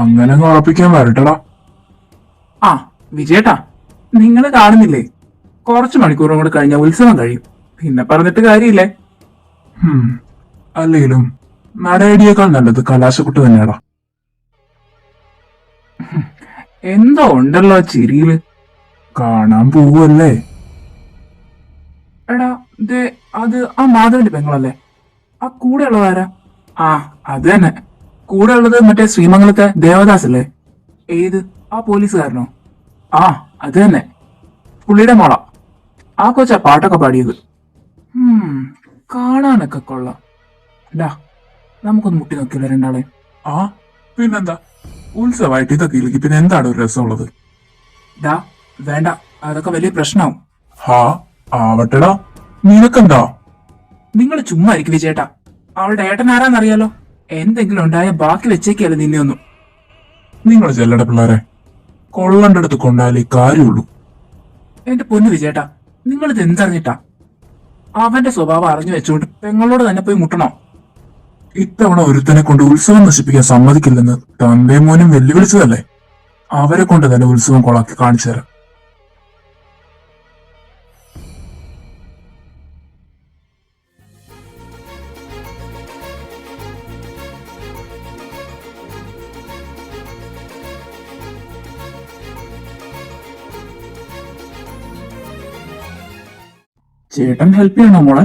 അങ്ങനെ ഉറപ്പിക്കാൻ വരട്ടടാ. ആ വിജയേട്ടാ, നിങ്ങള് കാണുന്നില്ലേ? കുറച്ചു മണിക്കൂറും കൂടെ കഴിഞ്ഞ ഉത്സവം കഴിയും. പിന്നെ പറഞ്ഞിട്ട് കാര്യമില്ലേ. അല്ലെങ്കിലും നടയടിയേക്കാൾ നല്ലത് കലാശക്കുട്ട് തന്നെയാടാ. എന്തോ ഉണ്ടല്ലോ ചിരിയില്. കാണാൻ പോവല്ലേ? എടാ, അത് ആ മാധവന്റെ പെങ്ങളല്ലേ? ആ കൂടെ ഉള്ളതാരാ? ആ അത് തന്നെ. കൂടെ ഉള്ളത് മറ്റേ ശ്രീമംഗലത്തെ ദേവദാസ് അല്ലേ? ഏത്? ആ പോലീസുകാരനോ? ആ അത് തന്നെ, പുള്ളിയുടെ മോള. ആ കൊച്ചാ പാട്ടൊക്കെ പാടിയത്. കാണാനൊക്കെ കൊള്ളാം. ഡാ, നമുക്കൊന്ന് മുട്ടി നോക്കിയല്ലോ രണ്ടാളെ. ആ പിന്നെന്താ, ഉത്സവമായിട്ട് ഇതൊക്കെ ഇല്ലെങ്കിൽ പിന്നെ എന്താണ് ഒരു രസമുള്ളത്? ഡാ വേണ്ട, അതൊക്കെ വലിയ പ്രശ്നമാവും. ഹാ ആവട്ടെടാ, നിനക്കെന്താ? നിങ്ങൾ ചുമ്മാ ഇരിക്കും വിജയേട്ടാ. അവളുടെ ഏട്ടൻ ആരാന്നറിയാലോ. എന്തെങ്കിലും ഉണ്ടായ ബാക്കി വെച്ചേക്കല്ലേ നിന്നെ ഒന്നും. നിങ്ങൾ ചെല്ലട പിള്ളേരെ, കൊള്ളണ്ടടുത്ത് കൊണ്ടാലേ കാര്യമുള്ളൂ. എന്റെ പൊന്നു വിജയേട്ടാ, നിങ്ങളിത് എന്തറിഞ്ഞിട്ടാ? അവന്റെ സ്വഭാവം അറിഞ്ഞു വെച്ചുകൊണ്ട് പെങ്ങളോട് തന്നെ പോയി മുട്ടണോ? ഇത്തവണ ഒരുത്തനെ കൊണ്ട് ഉത്സവം നശിപ്പിക്കാൻ സമ്മതിക്കില്ലെന്ന് തന്തയും മോനും വെല്ലുവിളിച്ചതല്ലേ? അവരെ കൊണ്ട് തന്നെ ഉത്സവം കൊളാക്കി കാണിച്ചു തരാം. ചേട്ടൻ ഹെൽപ്പ് ചെയ്യണോ മോളെ?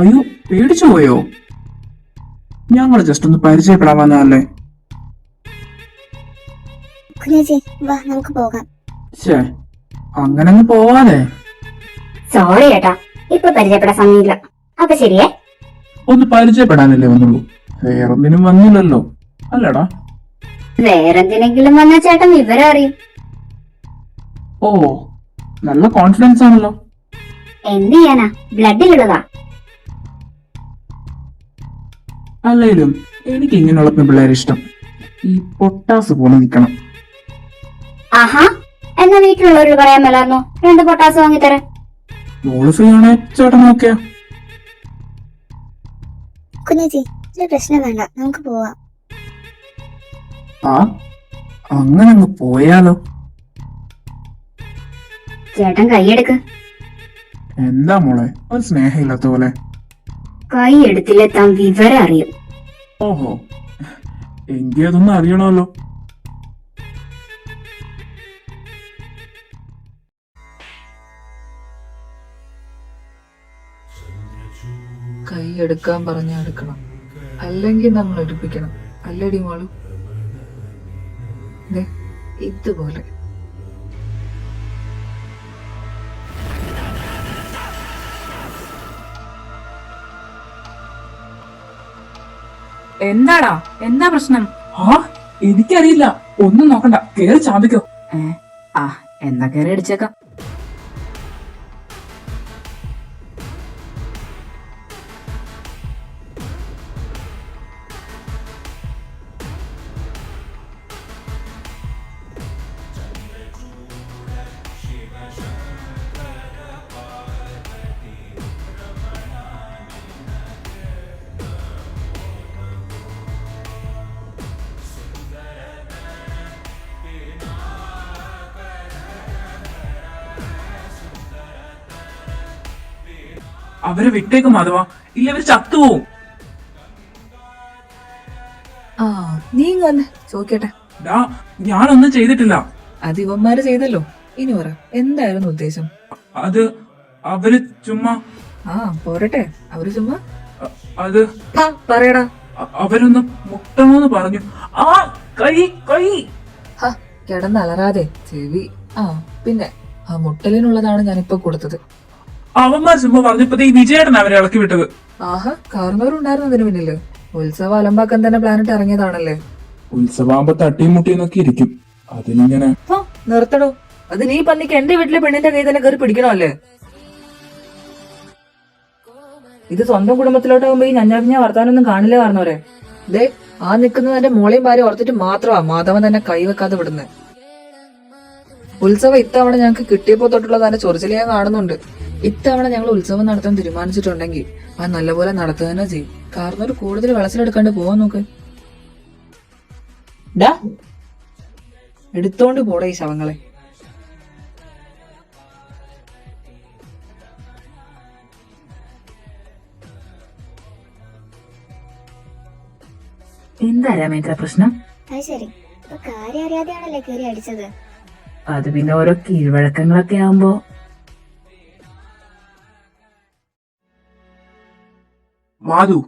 അയ്യോ, പേടിച്ചു പോയോ? ഞങ്ങൾ ജസ്റ്റ് ഒന്ന് പരിചയപ്പെടാൻ വന്നതല്ലേ. കുഞ്ഞേച്ചി വാ നമുക്ക് പോകാം. ശേ, അങ്ങനെ പോവാതെ. സോറി ഏട്ടാ, ഇപ്പൊ പരിചയപ്പെടാൻ സമയമില്ല. അപ്പൊ ശരിയേ? ഒന്ന് പരിചയപ്പെടാനല്ലേ വന്നുള്ളൂ, വേറൊന്നിനും വന്നില്ലല്ലോ അല്ലടാ? വേറെന്തിനെങ്കിലും വന്ന ചേട്ടൻ വിവരം അറിയും. ഓ, നല്ല കോൺഫിഡൻസ് ആണല്ലോ. എന്ത് ചെയ്യാനാ, ബ്ലഡിലുള്ളതാ. അല്ലെങ്കിലും എനിക്ക് ഇങ്ങനെയുള്ള പിള്ളേരെ ഇഷ്ടം. ഈ പൊട്ടാസ് പോലെ നിൽക്കണം. ആഹാ, എന്നാ വീട്ടിലുള്ളവരോട് പറയാൻ മേലായിരുന്നോ 2 പൊട്ടാസ് വാങ്ങിത്തരാൻ? മോള് ഫ്രീ ആണേ ചേട്ടൻ നോക്കിയാ. കുഞ്ഞേച്ചി ഒരു പ്രശ്നം വേണ്ട, നമുക്ക് പോവാം. ആ, അങ്ങനെ അങ്ങ് പോയാലോ? ചേട്ടൻ കൈയെടുക്ക്. എന്താ മോളെ ഒരു സ്നേഹമില്ലാത്ത പോലെ? കൈ എടുത്തില്ലേ താൻ വിവരം അറിയും. ഓഹോ, എങ്കിൽ അതൊന്നും അറിയണമല്ലോ. കൈ എടുക്കാൻ പറഞ്ഞാ എടുക്കണം, അല്ലെങ്കിൽ നമ്മൾ എടുപ്പിക്കണം. അല്ലടി മോളു? ദേ, ഇതുപോലെ. എന്താടാ, എന്താ പ്രശ്നം? ആ എനിക്കറിയില്ല, ഒന്നും നോക്കണ്ട, കേറി ചാമ്പിക്കോ. ആ എന്നാ കേറി അടിച്ചേക്കാം. അവരെ വിട്ടേക്ക് മാധവ, ഇല്ല ഇവര് ചത്തുപോവും. ആ നീ ഇങ്ങ് വന്ന് ചോദിക്കട്ടെ. ഞാനൊന്നും ചെയ്തിട്ടില്ല. അത് ഇവന്മാര് ചെയ്തല്ലോ. ഇനി പറ, എന്തായിരുന്നു ഉദ്ദേശം? അത് അവര് ചുമ്മാ. ആ പോരട്ടെ, അവര് ചുമ്മാ. അത് പറയടാ. അവരൊന്ന് മുട്ടണോന്ന് പറഞ്ഞു. ആ കൈ കൈ. കിടന്നലറാതെ ചെവി. ആ പിന്നെ ആ മുട്ടലിനുള്ളതാണ് ഞാനിപ്പോ കൊടുത്തത്. അവന്മാർ ചുമ്മാ പറഞ്ഞപ്പോ ഈ വിജയേട്ടൻ അവരെ ഇളക്കി വിട്ടത്. ആഹാ, കാരണവരുണ്ടായിരുന്നു അതിന് പിന്നില്. ഉത്സവം അലമ്പാക്കാൻ തന്നെ പ്ലാനിട്ട് ഇറങ്ങിയതാണല്ലേ. ഉത്സവാകുമ്പോ തട്ടിയും മുട്ടിയെന്നൊക്കെ ഇരിക്കും, അതിനിങ്ങനെ. നിർത്തടോ, അത് നീ പന്നിക്ക് എന്റെ വീട്ടിലെ പെണ്ണിന്റെ കൈ തന്നെ കയറി പിടിക്കണമല്ലേ? ഇത് സ്വന്തം കുടുംബത്തിലോട്ടാകുമ്പോ ഈ ഞഞ്ഞാ വർത്താനൊന്നും കാണില്ല കാരണവരെ. ദേ, ആ നിൽക്കുന്നത് എന്റെ മോളെയും ഭാര്യ ഓർത്തിട്ട് മാത്രമാ മാധവൻ തന്നെ കൈവെക്കാതെ വിടുന്നത്. ഉത്സവം ഇത്തവണ ഞങ്ങൾക്ക് കിട്ടിയപ്പോ തൊട്ടുള്ള തന്നെ ചൊറിച്ചില് ഞാൻ കാണുന്നുണ്ട്. ഇത്തവണ ഞങ്ങൾ ഉത്സവം നടത്താൻ തീരുമാനിച്ചിട്ടുണ്ടെങ്കിൽ അത് നല്ലപോലെ നടത്തുക തന്നെ ചെയ്യും. കാരണം ഒരു കൂടുതൽ വെളച്ചിലെടുക്കാണ്ട് പോവാൻ നോക്ക്. ഡാ, എടുത്തോണ്ട് പോടെ ഈ ശവങ്ങളെ. എന്താ രാമേന്ദ്ര പ്രശ്നം? അത് ശരി, കാര്യം അറിയാതെയാണല്ലേ കയറി അടിച്ചത്. അത് പിന്നെ ഓരോ കീഴ്വഴക്കങ്ങളൊക്കെ ആവുമ്പോ മാധു,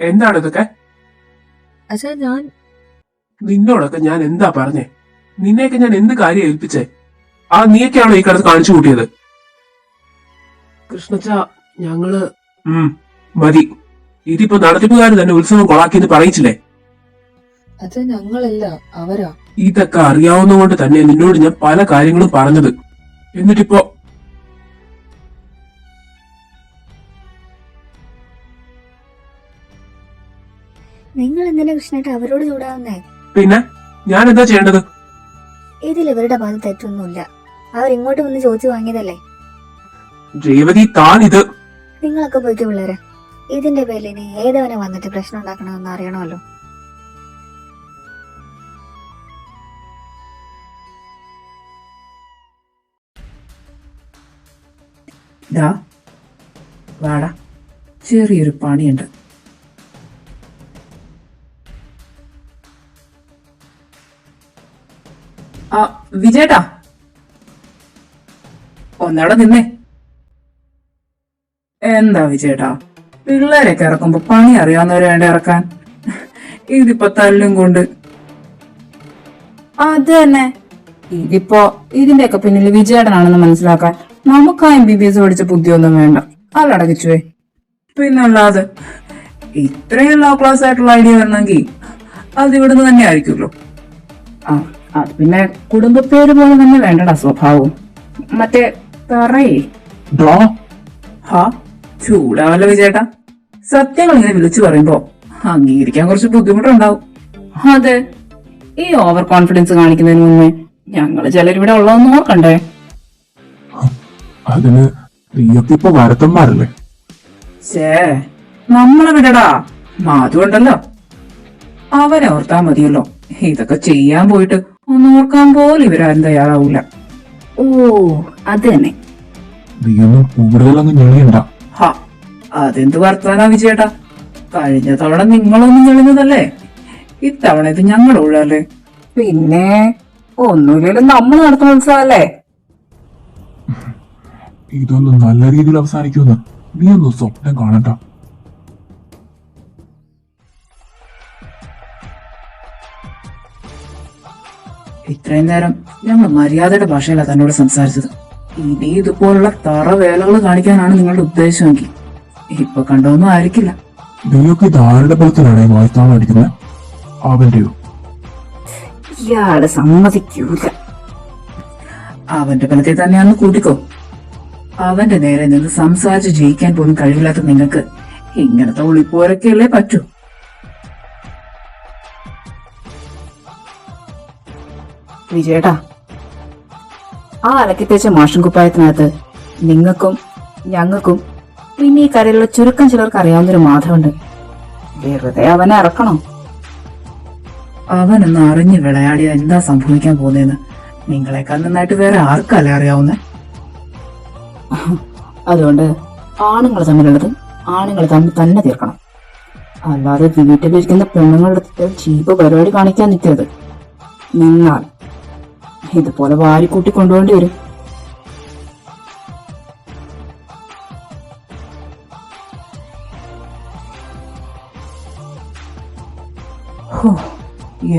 എന്താണ് ഇതൊക്കെ? അച്ഛാ ഞാൻ നിന്നോടൊക്കെ ഞാൻ എന്താ പറഞ്ഞേ? നിന്നെയൊക്കെ ഞാൻ എന്ത് കാര്യം ഏൽപ്പിച്ചേ? നീയൊക്കെയാണോ ഈ കടത്ത് കാണിച്ചു കൂട്ടിയത്? കൃഷ്ണച്ച, ഞങ്ങള് മതി. ഇതിപ്പോ നടത്തിപ്പുകാർ തന്നെ ഉത്സവം കൊളാക്കിന്ന് പറയിച്ചില്ലേ? അച്ഛാ ഞങ്ങളല്ല, അവരാ. ഇതൊക്കെ അറിയാവുന്നതുകൊണ്ട് തന്നെ നിന്നോട് ഞാൻ പല കാര്യങ്ങളും പറഞ്ഞത്. എന്നിട്ടിപ്പോ നിങ്ങൾ എന്തിനാ കൃഷ്ണേട്ടാ അവരോട് ചൂടാവുന്നേ? പിന്നെ ഞാൻ എന്താ ചെയ്യേണ്ടത്? ഇതിൽ ഇവരുടെ ഭാഗത്ത് തെറ്റൊന്നുമില്ല. അവർ ഇങ്ങോട്ട് വന്ന് ചോദിച്ചു വാങ്ങിയതല്ലേ. രേവതി, താൻ ഇത് നിങ്ങളൊക്കെ പോയിട്ട് പിള്ളേരെ, ഇതിന്റെ പേരിൽ ഇനി ഏതവനെ വന്നിട്ട് പ്രശ്നം ഉണ്ടാക്കണമെന്ന് അറിയണമല്ലോ. വാടാ, ചെറിയൊരു പണിയുണ്ട്. വിജയേട്ടാ, ഒന്നവിടെ നിന്നേ. എന്താ വിജയേട്ടാ, പിള്ളേരൊക്കെ ഇറക്കുമ്പോ പണി അറിയാവുന്നവരെ വേണ്ട ഇറക്കാൻ. ഇതിപ്പോ തല്ലും കൊണ്ട്. അത് തന്നെ, ഇതിപ്പോ ഇതിന്റെയൊക്കെ പിന്നിൽ വിജയേട്ടനാണെന്ന് മനസ്സിലാക്കാൻ നമുക്ക് MBBS പഠിച്ച ബുദ്ധിയൊന്നും വേണ്ട. അല്ലടക്കിച്ചുവേ. പിന്നല്ലാതെ ഇത്രയും ലോ ക്ലാസ് ആയിട്ടുള്ള ഐഡിയ വരണമെങ്കിൽ അത് ഇവിടുന്ന് തന്നെ ആയിരിക്കുമല്ലോ. അത് പിന്നെ കുടുംബ പേര് പോലെ തന്നെ വേണ്ടടാ സ്വഭാവവും. മറ്റേ പറയേ ചൂടാവല്ലോ വിജയേട്ടാ. സത്യങ്ങൾ ഇങ്ങനെ വിളിച്ചു പറയുമ്പോ അംഗീകരിക്കാൻ കുറച്ച് ബുദ്ധിമുട്ടുണ്ടാവും. അതെ, ഈ ഓവർ കോൺഫിഡൻസ് കാണിക്കുന്നതിന് മുന്നേ ഞങ്ങള് ചിലരിവിടെ ഉള്ളതെന്ന് നോക്കണ്ടേ? അതിന് നീയൊക്കെ ഇപ്പൊ വരത്തന്മാരല്ലേ? നമ്മളെ വിടടാ, മാധു ഉണ്ടല്ലോ, അവരെ ഓർത്താ മതിയല്ലോ. ഇതൊക്കെ ചെയ്യാൻ പോയിട്ട് ഒന്ന് ഓർക്കാൻ പോലും ഇവരാരും തയ്യാറാവൂല. ഓ അത് തന്നെ. നീയൊന്നും കൂടുതലൊന്നും ഞെളിയണ്ട. അതെന്ത് വർത്താനാ വിജയേട്ടാ? കഴിഞ്ഞ തവണ നിങ്ങളൊന്നും ഞെളിഞ്ഞതല്ലേ, ഇത്തവണ ഇത് ഞങ്ങളുള്ളല്ലേ. പിന്നെ ഒന്നുമില്ലേലും നമ്മൾ നടത്തുന്ന ഉത്സവല്ലേ. ഇതൊന്നും നല്ല രീതിയിൽ അവസാനിക്കുമെന്ന് നീ ഒന്നും സ്വപ്നം കാണണ്ട. ഇത്രയും നേരം ഞങ്ങൾ മര്യാദയുടെ ഭാഷയിലാണ് തന്നോട് സംസാരിച്ചത്. ഇനി ഇതുപോലുള്ള തറ വേലകൾ കാണിക്കാനാണ് നിങ്ങളുടെ ഉദ്ദേശമെങ്കിൽ ഇപ്പൊ കണ്ടൊന്നും ആയിരിക്കില്ല. നീയൊക്കെ ഇത് ആരുടെ ബലത്തിലാണ് വായ്ത്താളം അടിക്കുന്നത്? അവന്റെയോ? ഇയാള് സമ്മതിക്കൂല. അവന്റെ ബലത്തിൽ തന്നെയാന്ന് കൂട്ടിക്കോ. അവന്റെ നേരെ നിന്ന് സംസാരിച്ച് ജയിക്കാൻ പോലും കഴിവില്ലാത്ത നിങ്ങൾക്ക് ഇങ്ങനത്തെ ഒളിപ്പോരൊക്കെയല്ലേ പറ്റൂ. വിജയേട്ടാ, ആ അലക്കി തേച്ച മാഷൻ കുപ്പായത്തിനകത്ത് നിങ്ങൾക്കും ഞങ്ങൾക്കും പിന്നെ ഈ കരയിലുള്ള ചുരുക്കം ചിലർക്ക് അറിയാവുന്നൊരു മാധവുണ്ട്. വെറുതെ അവനെ ഇറക്കണോ? അവനൊന്ന് അറിഞ്ഞ് വിളയാടിയ എന്താ സംഭവിക്കാൻ പോകുന്നതെന്ന് നിങ്ങളെക്കാൾ നന്നായിട്ട് വേറെ ആർക്കല്ലേ അറിയാവുന്നേ? അതുകൊണ്ട് ആണുങ്ങൾ തമ്മിലുള്ളത് ആണുങ്ങൾ തമ്മിൽ തന്നെ തീർക്കണം. അല്ലാതെ വീട്ടിലിരിക്കുന്ന പെണ്ണുങ്ങളുടെ ചീപ്പ് പരിപാടി കാണിക്കാൻ നിൽക്കരുത്. നിന്നാൽ ഇതുപോലെ വാരിക്കൂട്ടി കൊണ്ടുപോകേണ്ടി വരും.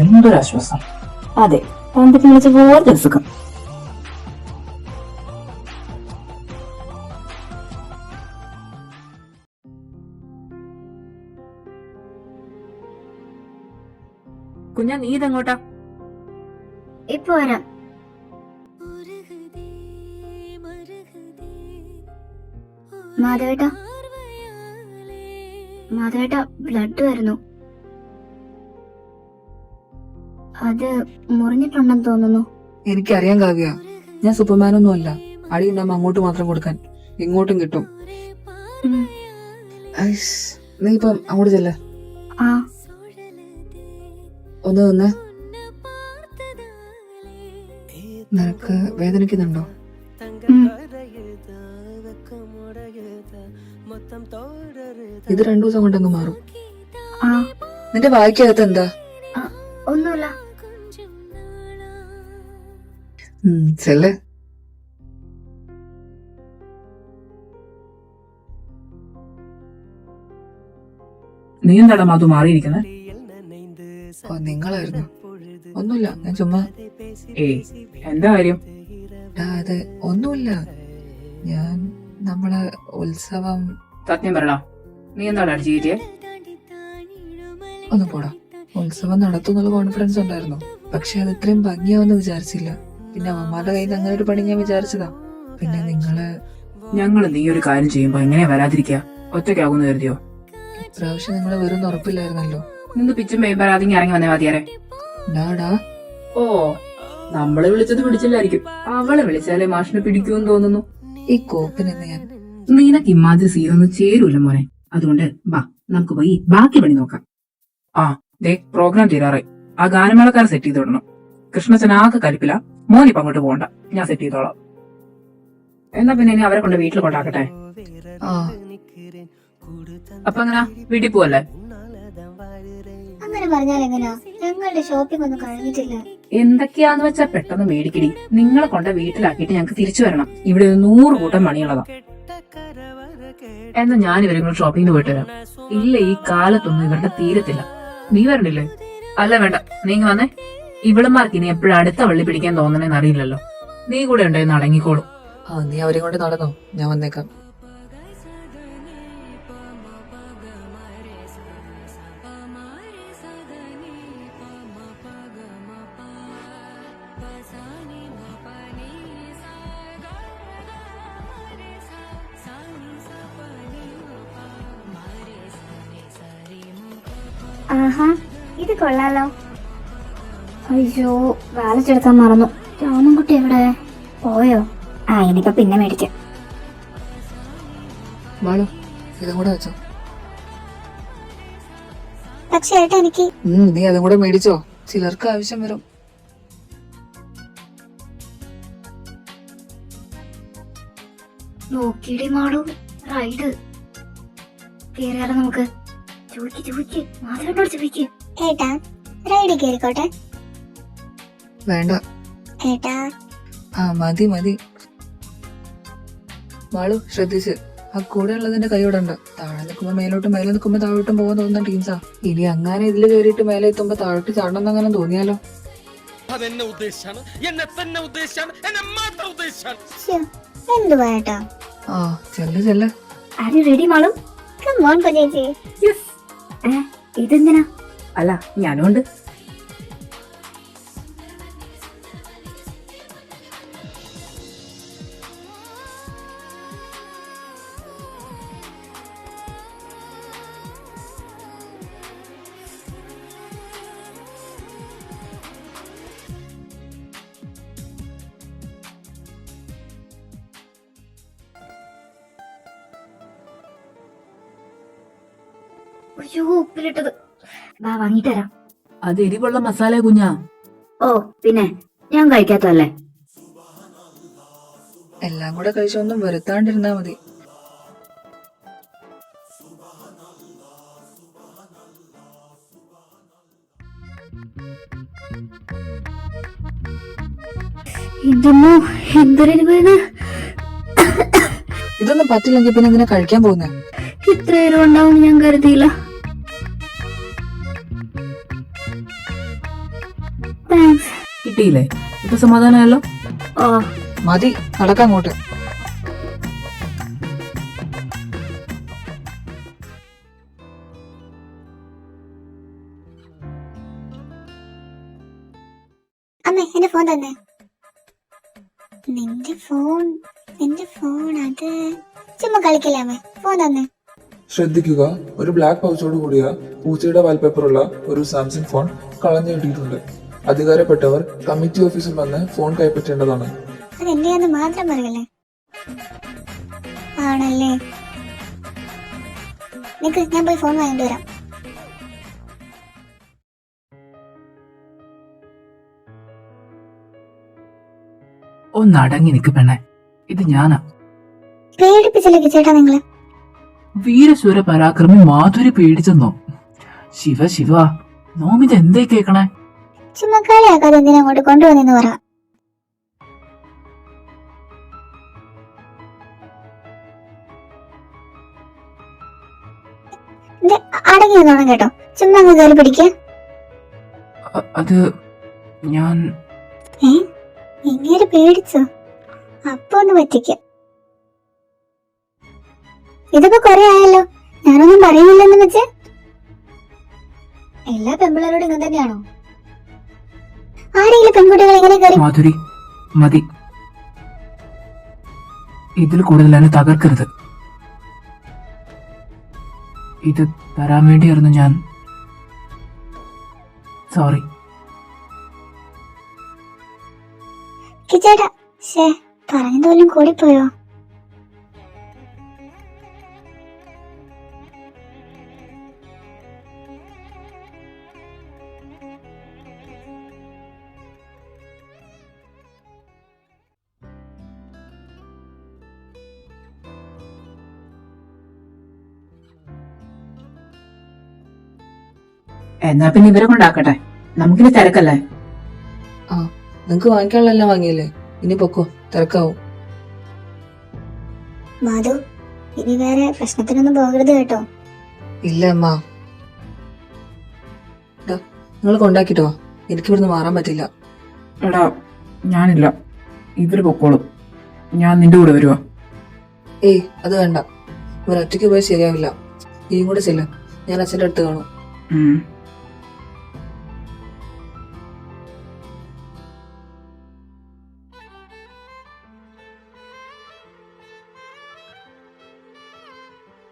എന്തൊരാശ്വാസം. അതെ, പണ്ടൊക്കെ വിളിച്ച പോലെ സുഖം. കുഞ്ഞാ, നീ ഇതെങ്ങോട്ടാ? ഇപ്പൊ വരാം. മാധവേട്ടാ, മാധവേട്ടാ, ബ്ലഡ് വരുന്നു. അത് മുറിഞ്ഞിട്ടുണ്ടെന്ന് തോന്നുന്നു. എനിക്കറിയാൻ കാവ്യ, ഞാൻ സൂപ്പർമാനൊന്നും അല്ല. അടി ഉണ്ടാകുമ്പോ അങ്ങോട്ട് മാത്രം കൊടുക്കാൻ, ഇങ്ങോട്ടും കിട്ടും. നീ ഇപ്പം അങ്ങോട്ട് ചെല്ല. ഒന്ന് വന്ന്. നിനക്ക് വേദനിക്കുന്നുണ്ടോ? ഇത് 2 ദിവസം കൊണ്ടങ്ങ് മാറും. നിന്റെ വായിക്കകത്ത് എന്താ? ഒന്നുമില്ല. ചെല്ലേ. നീ എന്താടാ മാധു മാറിയിരിക്കുന്നത്? ഓ നിങ്ങളായിരുന്നു? ഒന്നുമില്ല, ഞാൻ ചുമ്മാ. ഏയ് എന്താ കാര്യം? അത് ഒന്നുമില്ല, ഞാൻ നമ്മളെ ഉത്സവം. സത്യം പറടാ, നീ എന്താടാ അടിച്ചിരിക്കേ? ഒന്ന് പോടാ. ഉത്സവം നടത്തുന്നുള്ള കോൺഫിഡൻസ് ഉണ്ടായിരുന്നു, പക്ഷെ അത് ഇത്രയും ഭംഗിയാവെന്ന് വിചാരിച്ചില്ല. പിന്നെ അമ്മമാരുടെ കയ്യിൽ നിന്ന് അങ്ങനെ ഒരു പണി ഞാൻ വിചാരിച്ചതാ. പിന്നെ നിങ്ങള് ഞങ്ങള് നീ ഒരു കാര്യം ചെയ്യുമ്പോ എങ്ങനെയാ വരാതിരിക്കുക? ഒറ്റയ്ക്കാകുന്നു കരുതിയോ? ഇപ്രാവശ്യം നിങ്ങള് വരുന്ന ഉറപ്പില്ലായിരുന്നല്ലോ. നിന്ന് പിച്ചും പേപ്പറാതിങ്ങി ഇറങ്ങി വന്നേ മതിയാരെ. ഡാടാ, ഓ, നമ്മളെ വിളിച്ചത് പിടിച്ചില്ലായിരിക്കും, അവളെ വിളിച്ചാലേ മാഷിനെ പിടിക്കുമെന്ന് തോന്നുന്നു. ഈ കോപ്പിനെന്ന് ഞാൻ. നിനക്ക് ഇമാതിരി സീനൊന്നും ചേരൂല മോനെ. അതുകൊണ്ട് വാ, നമുക്ക് പോയി ബാക്കി പണി നോക്കാം. ആ ദേ, പ്രോഗ്രാം തീരാറായി. ആ ഗാനമേളക്കാരെ സെറ്റ് ചെയ്ത് വിടണം. കൃഷ്ണച്ചൻ ആകെ കലിപ്പില്ല. മോനിപ്പോ അങ്ങോട്ട് പോകണ്ട, ഞാൻ സെറ്റ് ചെയ്തോളാം. എന്നാ പിന്നെ ഇനി അവരെ കൊണ്ട് വീട്ടിൽ കൊണ്ടാക്കട്ടെ. ആ അപ്പൊ എങ്ങനാ, വീട്ടിൽ പോവല്ലേ? അങ്ങനെ പറഞ്ഞാൽ എങ്ങനെയാ? ഞങ്ങളുടെ ഷോപ്പിംഗ് ഒന്നും കഴിഞ്ഞിട്ടില്ല. എന്തൊക്കെയാന്ന് വെച്ചാ പെട്ടെന്ന് മേടിക്കടി. നിങ്ങളെ കൊണ്ട് വീട്ടിലാക്കിയിട്ട് ഞങ്ങൾക്ക് തിരിച്ചു വരണം. ഇവിടെ ഒരു 100 കൂട്ടം പണിയുള്ളതാ. എന്നാ ഞാൻ ഇവരെ കൂടെ ഷോപ്പിങ്ങിന് പോയിട്ട് വരാം. ഇല്ല, ഈ കാലത്തൊന്നും ഇവരുടെ തീരത്തില്ല. നീ വരണില്ലേ? അല്ല വേണ്ട, നീ വന്നേ. ഇവിളമാർക്ക് ഇനി എപ്പോഴും അടുത്ത വള്ളി പിടിക്കാൻ തോന്നണേന്ന് അറിയില്ലല്ലോ. നീ കൂടെ ഉണ്ടായിരുന്നു അടങ്ങിക്കോളും. ആ നീ അവരെയും കൊണ്ട് നടന്നോ, ഞാൻ വന്നേക്കാം. ആഹാ, ഇത് കൊള്ളാലോ. അയ്യോ, വാലറ്റെടുക്കാൻ മറന്നു. രാമൻകുട്ടി എവിടെ പോയോ? ആ ഇനിയിപ്പോ പിന്നെ മേടിക്കാം. വാളോ, ഇതും കൂടെ വെച്ചോ. പക്ഷെ ഏട്ടാ എനിക്ക് നീ അതും കൂടെ മേടിച്ചോ, ചിലർക്ക് ആവശ്യം വരും. നോക്കിയിടേ മാളൂ, റൈഡ് കേറിയാലോ നമുക്ക്? ചോദിക്ക് മാധവനോട് ചോദിക്ക്. ഏട്ടാ റൈഡ് കയറിക്കോട്ടെ. വേണ്ട. ഏട്ടാ ആ മതി മതി. വാളു ശ്രദ്ധിച്ച്, ആ കൂടെ ഉള്ളതിന്റെ കൈയോടണ്ട. താഴെ നിൽക്കുമ്പോ മേലോട്ടും മേലെ നിൽക്കുമ്പോ താഴോട്ടും പോകാൻ തോന്നുന്ന ടീംസാ. ഇനി അങ്ങനെ ഇതില് കയറിയിട്ട് മേലെ എത്തുമ്പോ താഴോട്ട് ചാടണം അങ്ങനെ തോന്നിയാലോ? എന്തുവാ ഏട്ടാ? ആ ചെല്ല്. ആര് റെഡി മാളു? Come on, പനേച്ചി. ഇതെന്തിനാ? അല്ല, ഞാനും ഉണ്ട്. അയ്യോ, ഉപ്പിലിട്ടത്. വാ വാങ്ങിട്ട് തരാം. അത് എരിവുള്ള മസാല കുഞ്ഞാ. ഓ പിന്നെ, ഞാൻ കഴിക്കാത്തല്ലേ. എല്ലാം കൂടെ കഴിച്ചൊന്നും വരുത്താണ്ടിരുന്നാ മതി. എന്തമ്മോ, എന്തൊരു ഇതൊന്നും പറ്റില്ലെങ്കിൽ പിന്നെ എന്തിനാ കഴിക്കാൻ പോകുന്നേ? ഇത്ര നേരം ഉണ്ടാവും ഞാൻ കരുതിയില്ല. കിട്ടിയില്ലേ? ഇപ്പൊ സമാധാനമല്ലോ. ഓ മതി, നടക്കാം അങ്ങോട്ട്. അമ്മേ, എന്റെ ഫോൺ തന്നെ. നിന്റെ ഫോൺ അത് ചുമ്മാ കളിക്കില്ല അമ്മേ. ഫോൺ തന്നെ. ശ്രദ്ധിക്കുക, ഒരു ബ്ലാക്ക് പൗച്ചോട് കൂടിയ പൂച്ചയുടെ വാൽപേപ്പറുള്ള ഒരു സാംസങ് ഫോൺ കളഞ്ഞു കിട്ടിയിട്ടുണ്ട്. അധികാരപ്പെട്ടവർ കമ്മിറ്റി ഓഫീസിൽ വന്ന് ഫോൺ കൈപ്പറ്റേണ്ടതാണ്. അത് എന്റെയാന്ന് മാത്രം പറയല്ലേ. ആണല്ലേ? നിക്ക്, ഞാൻ പോയി ഫോൺ വാങ്ങിട്ട് വരാം. ഒന്നടങ്ങി നിക്ക് പെണ്ണെ, ഇത് ഞാനാ. പേടിപ്പിച്ചില്ലേ ചേട്ടാ നിങ്ങള്? വീരശൂര പരാക്രമി മാധുരി പേടിച്ചെന്നോ? ശിവ നോമിത് എന്തേ കേക്കണേ? ചുമ്മാ കളിയാക്കാതെ എന്തിനാ അങ്ങോട്ട് കൊണ്ടുവന്നെന്ന് പറ. അടങ്ങി നിന്നോണം കേട്ടോ, ചുമ്മാ അങ്ങ് കയറി പിടിക്ക. അത് ഞാൻ ഇങ്ങനെ പേടിച്ചോ? അപ്പൊ ഒന്ന് പറ്റിക്ക. ഇതിപ്പോ കൊറേ ആയല്ലോ, ഞാനൊന്നും പറയുന്നില്ലെന്ന് വെച്ച്. എല്ലാ പെമ്പിളരോടും ഇങ്ങനെ തന്നെയാണോ? ആരെങ്കിലും പെൺകുട്ടികൾ ഇങ്ങനെ കയറി? മാധുരി മതി, ഇതിൽ കൂടുതൽ എന്നെ തകർക്കരുത്. ഇത് തരാൻ വേണ്ടിയായിരുന്നു ഞാൻ. സോറി. ചേട്ടാ, ശേ പറഞ്ഞതുപോലും കൂടിപ്പോയോ? എന്നാ പിന്നെ ഇവരെ കൊണ്ടാക്കട്ടെ, നമുക്കിനി തിരക്കല്ലേ. നിങ്ങക്ക് വാങ്ങിക്കാനുള്ളതെല്ലാം വാങ്ങിയില്ലേ? ഇനി പൊക്കോ, തിരക്കാവും. മാധു, ഇനി വേറെ പ്രശ്നത്തിനൊന്നും പോകരുത് കേട്ടോ. ഇല്ല അമ്മ, നിങ്ങൾ കൊണ്ടാക്കിട്ടോ, എനിക്കിവിടുന്ന് മാറാൻ പറ്റില്ല. എടാ ഞാനില്ല, ഇവര് പൊക്കോളും, ഞാൻ നിന്റെ കൂടെ വരുവാ. ഏയ് അത് വേണ്ട, ഇവർ ഒറ്റയ്ക്ക് പോയി ശരിയാവില്ല. നീയും കൂടെ ചെല്ല, ഞാൻ അച്ഛൻ്റെ അടുത്ത് കാണും.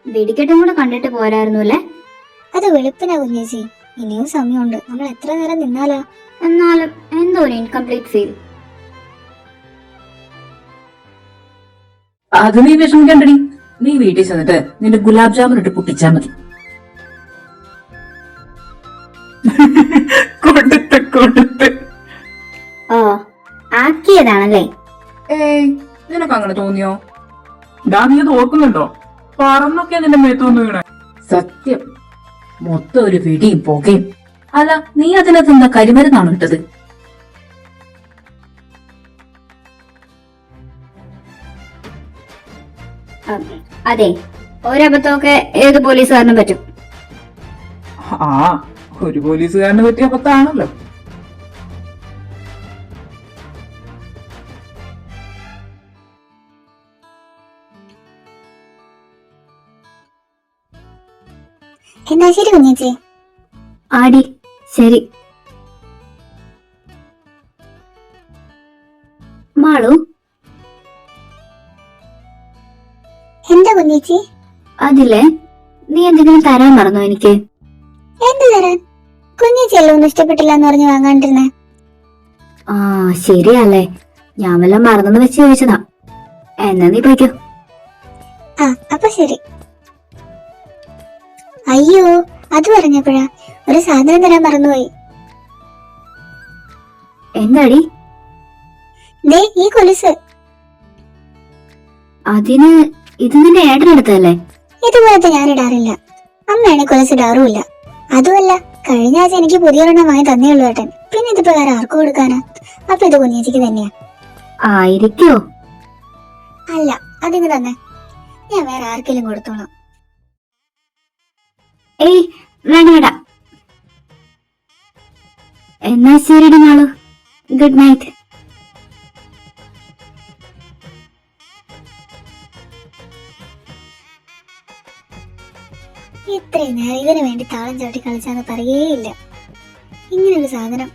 വെടിക്കെട്ടും കൂടെ കണ്ടിട്ട് പോരായിരുന്നു അല്ലേ? അത് വെളുപ്പിനാ കുഞ്ഞേച്ചി, ഇനിയും സമയമുണ്ട്. നമ്മൾ എത്ര നേരം നിന്നാലാ? എന്നാലും എന്തോ ഒരു ഇൻകംപ്ലീറ്റ് ഫീൽ. അത് നീ വിഷമിക്കണ്ടടി, നീ വീട്ടിൽ ചെന്നിട്ട് നിന്റെ ഗുലാബ് ജാമുൻ ഇട്ട് പൊട്ടിച്ചാ മതി. കൊടുത്ത് ഓ, ആക്കിയതാണല്ലേ? ഏയ്, നിനക്ക് അങ്ങനെ തോന്നിയോ? നീ അത് ഓർക്കുന്നുണ്ടോ? പറന്നൊക്കെ നിന്റെ മേത്തൊന്നു വീണേ. സത്യം, മൊത്തം ഒരു വെടിയും പുകയും. അല്ല, നീ അതിനകത്ത് എന്താ കരിമരുന്നാണ് ഇട്ടത്? അതെ, ഒരബദ്ധമൊക്കെ ഏത് പോലീസുകാരനും പറ്റും. ആ, ഒരു പോലീസുകാരന് പറ്റിയ അബദ്ധമാണല്ലോ. എന്നാ ശരി കുഞ്ഞേച്ചി. ആടി ശരി. മാളു, എന്താ കുഞ്ഞേച്ചി? അതില്ലേ, നീ എന്തെങ്കിലും തരാൻ മറന്നോ എനിക്ക്? എന്ത് തരാൻ? കുഞ്ഞേച്ചിയല്ലോ ഒന്നും ഇഷ്ടപ്പെട്ടില്ല എന്ന് പറഞ്ഞ് വാങ്ങാണ്ടിരുന്നേ. ആ ശരിയല്ലേ, ഞാൻ വല്ലതും മറന്നെന്ന് വെച്ച് ചോദിച്ചതാ. എന്നാ നീ പോയിക്കോ. ആ അപ്പൊ ശരി. അയ്യോ, അത് പറഞ്ഞപ്പോഴാ ഒരു സാധനം തരാൻ മറന്നുപോയി. എന്താടി? ദേ ഈ കൊലുസ്. അതിന് ഇത് നിന്റെ ഏട്ടനെടുത്തല്ലേ? ഇതുപോലത്തെ ഞാൻ ഇടാറില്ല. അമ്മയാണ് കൊലുസ് ഇടാറുമില്ല. അതുമല്ല, കഴിഞ്ഞ ആഴ്ച എനിക്ക് പുതിയൊരെണ്ണം വാങ്ങി തന്നേ ഉള്ളൂ ഏട്ടൻ. പിന്നെ ഇതിപ്പോ വേറെ ആർക്കും കൊടുക്കാനാ? അപ്പൊ ഇത് കുഞ്ഞേച്ചിക്ക് തന്നെയാ. ആയിരിക്കോ? അല്ല, അതിന് തന്നെ, ഞാൻ വേറെ ആർക്കെങ്കിലും കൊടുത്തോളാം. ഏയ് വേണ്ട വേണ്ട. എന്നാ ശരിയുടെ നാളു, ഗുഡ് നൈറ്റ്. ഇത്രയും നേരം ഇതിനു വേണ്ടി താളം ചവിട്ടി കളിച്ചാന്ന് പറയേയില്ല. ഇങ്ങനൊരു സാധനം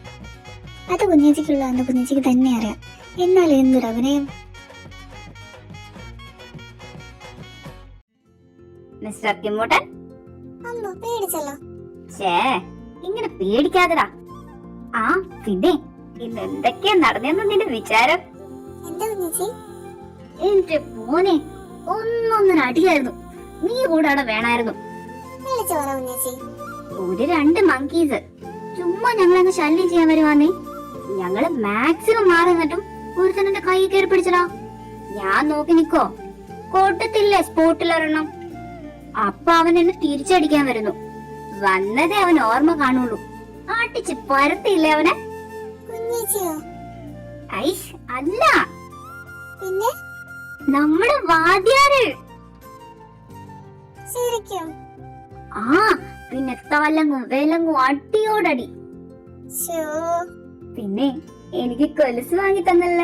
അത് കുഞ്ഞേച്ചിക്കുള്ള അന്ന് കുഞ്ഞേച്ചിക്ക് തന്നെ അറിയാം. എന്നാലും എന്തൊരു അഭിനയം. മിസ്റ്റർ കിമ്മൂട്ടൻ, അമ്മ പേടിച്ചല്ലോ. ഇങ്ങനെ പേടിക്കാതെടാ. ആ പിന്നെ ഇന്ന് എന്തൊക്കെയാ നടന്നെന്ന് നിന്റെ വിചാരം? എന്താ കുഞ്ഞേച്ചി? എന്റെ മോനെ, ഒന്നൊന്നിന് അടിയായിരുന്നു. നീ കൂടെ അവിടെ വേണായിരുന്നു. വിളിച്ചു പറ കുഞ്ഞേച്ചി. ഒരു 2 മങ്കീസ് ചുമ്മാ ഞങ്ങളങ്ങ് ശല്യം ചെയ്യാൻ വരുവാന്നേ. ഞങ്ങള് മാക്സിമം മാറി നിന്നിട്ടും ഒരുത്തന്നെ കൈ കയറി പിടിച്ചടാ. ഞാൻ നോക്കി നിക്കോ, കൊടുത്തില്ലേ സ്പോട്ടിലൊരെണ്ണം. അപ്പൊ അവൻ എന്നെ തിരിച്ചടിക്കാൻ വരുന്നു. വന്നതേ അവൻ ഓർമ്മ കാണുള്ളൂ. അടിച്ച് പരത്തിയില്ലേ അവനെ. കുഞ്ഞേച്ചിയോ? ഐഷ് അല്ല, പിന്നെ നമ്മുടെ വാദ്യാര്. ശരിക്കും? ആ പിന്നെ തലങ്ങും വിലങ്ങും അടിയോടടി. ശോ, പിന്നെ എനിക്ക് കൊലുസ് വാങ്ങി തന്നല്ല.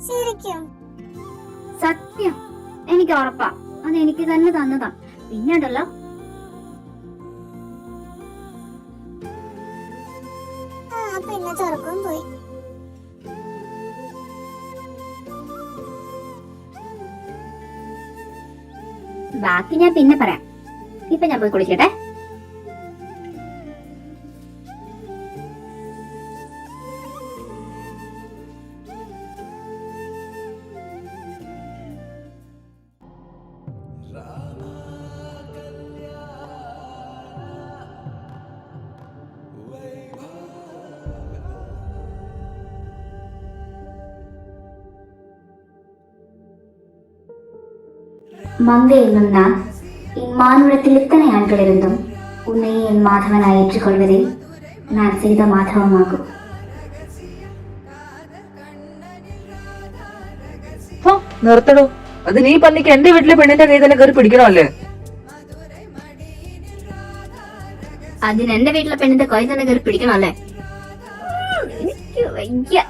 ശരിക്കും? സത്യം, എനിക്ക് ഉറപ്പാ അത് എനിക്ക് തന്നെ തന്നതാ. പിന്നെ ഉണ്ടല്ലോ, പിന്നെ ചെറുക്കും പോയി. ബാക്കി ഞാൻ പിന്നെ പറയാം. ഇപ്പൊ ഞാൻ പോയി കുളിക്കട്ടെ. மங்கை என்னும் நான் இம்மானுடத்தில் இத்தனை ஆண்கள் இருந்தும் உன்னையே என் மாதவனாய் ஏற்றுக்கொள்வதே நான் செய்த மாதவமாகும். നിർത്തടോ. അത് നീ പന്നിക്ക് എന്റെ വീട്ടിലെ പെണ്ണിന്റെ കൈ തന്നെ കയറി പിടിക്കണമല്ലേ? അതിന് എന്റെ വീട്ടിലെ പെണ്ണിന്റെ കൈ തന്നെ കയറി പിടിക്കണമല്ലേ? എനിക്ക് വയ്യ.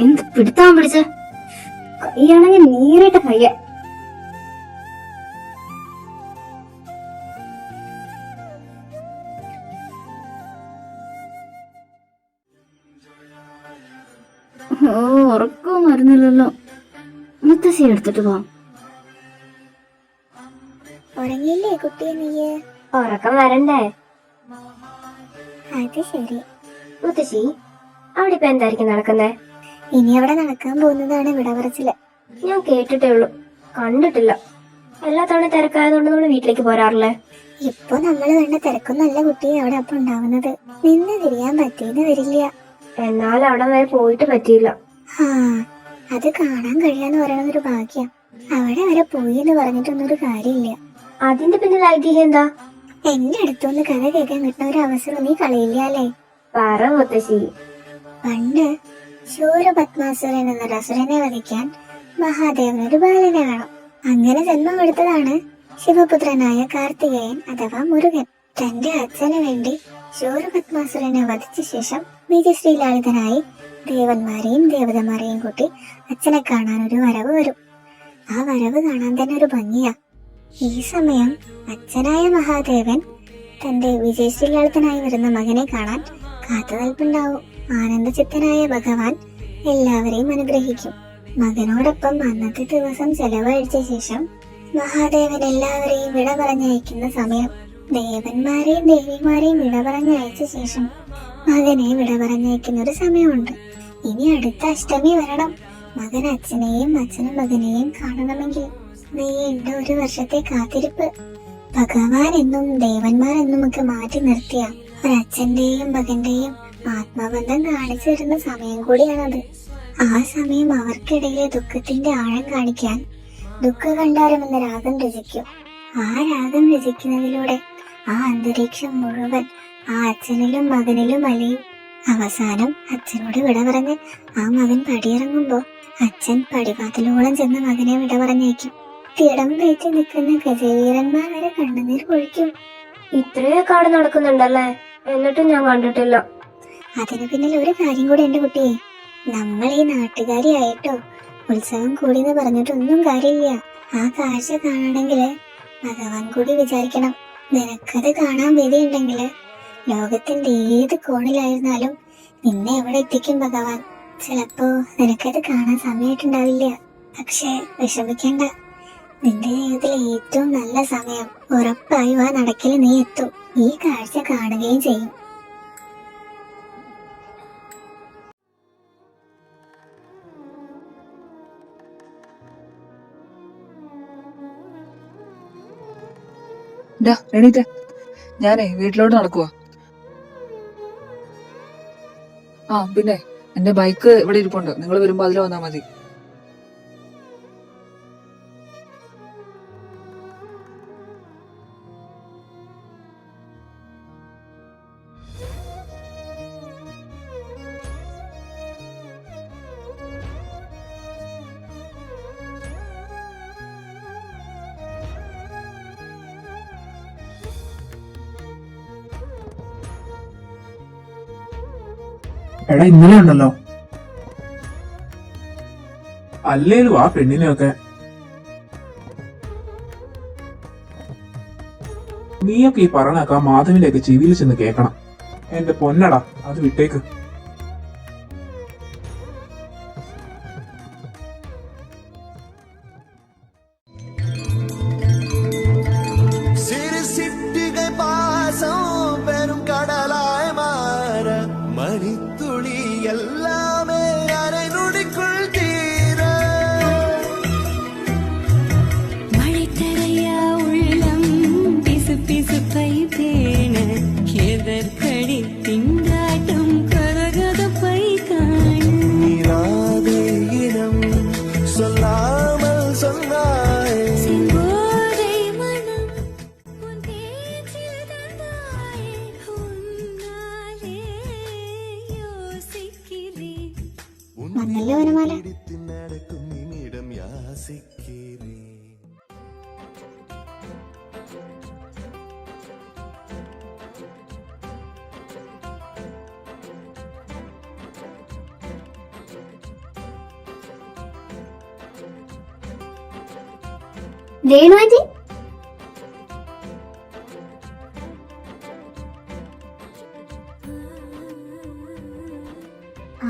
എന്ത് പിടുത്താൻ പിടിച്ച കൈയാണെങ്കിൽ നേരിട്ട് കയ്യ. ഉറക്കവും വരുന്നില്ലല്ലോ. മുത്തശ്ശി എടുത്തിട്ട് പോവാം. ഉറങ്ങിയില്ലേ കുട്ടിയെ നീയ്? ഉറക്കം വരണ്ടേ? അത് ശരി. മുത്തശ്ശി, അവിടെ ഇപ്പൊ എന്തായിരിക്കും നടക്കുന്നേ? ഇനി അവിടെ നടക്കാൻ പോകുന്നതാണ് വിടപറച്ചില്. ഞാൻ കേട്ടിട്ടേ ഉള്ളൂ, കണ്ടിട്ടില്ല. എല്ലാ തവണ തിരക്കായതുകൊണ്ട് നമ്മള് വീട്ടിലേക്ക് പോരാറില്ലേ? ഇപ്പൊ നമ്മള് കണ്ട തിരക്കൊന്നല്ല കുട്ടിയെ അവിടെ അപ്പൊ ഉണ്ടാവുന്നത്. നിന്ന് തിരിയാൻ പറ്റിയെന്ന് വരില്ല. എന്നാൽ അവിടെ വരെ പോയിട്ട് പറ്റിയില്ല. ആ, അത് കാണാൻ കഴിയാന്ന് പറയണത് ഒരു ഭാഗ്യം. അവിടെ വരെ പോയി എന്ന് പറഞ്ഞിട്ടൊന്നൊരു കാര്യമില്ല. അതിന്റെ പിന്നിൽ ഐതിഹ്യം എന്താ? എന്റെ അടുത്തൊന്ന് കഥ കേൾക്കാൻ കിട്ടുന്ന ഒരു അവസരം നീ കളയില്ല അല്ലേ? പറ മുത്തശ്ശി. പണ്ട് ശൂരപത്മാസുരൻ എന്ന അസുരനെ വധിക്കാൻ മഹാദേവനൊരു ബാലനെ വേണം. അങ്ങനെ ജന്മം എടുത്തതാണ് ശിവപുത്രനായ കാർത്തികേയൻ അഥവാ മുരുകൻ. തന്റെ അച്ഛന് വേണ്ടി ശൂരപത്മാസുരനെ വധിച്ച ശേഷം വിജയശ്രീലാളിതനായി ദേവന്മാരെയും ദേവതമാരെയും കൂട്ടി അച്ഛനെ കാണാൻ ഒരു വരവ് വരും. ആ വരവ് കാണാൻ തന്നെ ഒരു ഭംഗിയാ. ഈ സമയം അച്ഛനായ മഹാദേവൻ തന്റെ വിജയശ്രീലാളിതനായി വരുന്ന മകനെ കാണാൻ കാത്തുനിൽപ്പുണ്ടാവും. ആനന്ദചിത്തനായ ഭഗവാൻ എല്ലാവരെയും അനുഗ്രഹിക്കും. മകനോടൊപ്പം അന്നത്തെ ദിവസം ചെലവഴിച്ച ശേഷം മഹാദേവൻ എല്ലാവരെയും വിട പറഞ്ഞയക്കുന്ന സമയം ദേവന്മാരെയും ദേവിമാരെയും വിട പറഞ്ഞയച്ച ശേഷം മകനെ വിട പറഞ്ഞയക്കുന്ന ഒരു സമയമുണ്ട്. ഇനി അടുത്ത അഷ്ടമി വരണം. മകൻ അച്ഛനെയും അച്ഛനും മകനെയും കാണണമെങ്കിൽ നീണ്ട ഒരു വർഷത്തെ കാത്തിരിപ്പ്. ഭഗവാൻ എന്നും ദേവന്മാരെന്നും ഒക്കെ മാറ്റി നിർത്തിയ ഒരച്ഛന്റെയും മകന്റെയും ആത്മബന്ധം കാണിച്ചു തരുന്ന സമയം കൂടിയാണത്. ആ സമയം അവർക്കിടയിലെ ദുഃഖത്തിന്റെ ആഴം കാണിക്കാൻ ദുഃഖകണ്ഠാരം എന്ന രാഗം രചിക്കും. ആ രാഗം രചിക്കുന്നതിലൂടെ ആ അന്തരീക്ഷം മുഴുവൻ ആ അച്ഛനിലും മകനിലും അലിയും. അവസാനം അച്ഛനോട് വിട പറഞ്ഞ് ആ മകൻ പടിയിറങ്ങുമ്പോ അച്ഛൻ പടിവാതിലോളം ചെന്ന് മകനെ വിട പറഞ്ഞേക്കും. തിടം വെച്ച് നിൽക്കുന്ന ഗജവീരന്മാർ വരെ കണ്ണുനീർ പൊഴിക്കും. ഇത്രയൊക്കെ അവിടെ നടക്കുന്നുണ്ടല്ലേ? എന്നിട്ടും ഞാൻ കണ്ടിട്ടില്ല. അതിനു പിന്നിൽ ഒരു കാര്യം കൂടെ ഉണ്ട് കുട്ടിയെ. നമ്മൾ ഈ നാട്ടുകാരിയായിട്ടോ ഉത്സവം കൂടി എന്ന് പറഞ്ഞിട്ടൊന്നും കാര്യമില്ല. ആ കാഴ്ച കാണണമെങ്കില് ഭഗവാൻ കൂടി വിചാരിക്കണം. നിനക്കത് കാണാൻ വിധിയുണ്ടെങ്കില് ലോകത്തിന്റെ ഏത് കോണിലായിരുന്നാലും നിന്നെ എവിടെ എത്തിക്കും ഭഗവാൻ. ചിലപ്പോ നിനക്കത് കാണാൻ സമയമായിട്ടുണ്ടാവില്ല. പക്ഷെ വിഷമിക്കണ്ട, നിന്റെ ജീവിതത്തിലെ ഏറ്റവും നല്ല സമയം ഉറപ്പായും ആ നടക്കില് നീ എത്തും. ഈ കാഴ്ച കാണുകയും ചെയ്യും. എണീറ്റേ, ഞാനേ വീട്ടിലോട്ട് നടക്കുവാ. ആ പിന്നെ എന്റെ ബൈക്ക് ഇവിടെ ഇരിപ്പുണ്ട്, നിങ്ങൾ വരുമ്പോ അതിൽ വന്നാ മതി. എടാ ഇന്നലെ ഉണ്ടല്ലോ. അല്ലേലും ആ പെണ്ണിനെയൊക്കെ നീയൊക്കെ ഈ പറഞ്ഞാക്ക മാധവിന്റെ ഒക്കെ ചെവിയിൽ ചെന്ന് കേക്കണം. എന്റെ പൊന്നടാ, അത് വിട്ടേക്ക്. சிறுசிட்டிகை பாசம் பெரும் கடலாய் மாற மணித்துளி எல்லாமே அரை நொடிக்குள் தீர மழைக்கரையா உள்ளம் பிசு பிசுப்பை பேண எதற்கடி திண்டாட்டம் கரகதப்பை காண நீராத இனம் சொல்லாமல் சொன்னாய் செங்கோதை மனம் உன் பேச்சில் தந்தாயே உன்னாலே யோசிக்கிறேன் വന്നല്ലോ വനമാല. பிடித்து நடக்கும் இனிடம் யாசிக்கிறேன். രേണു ആന്റി,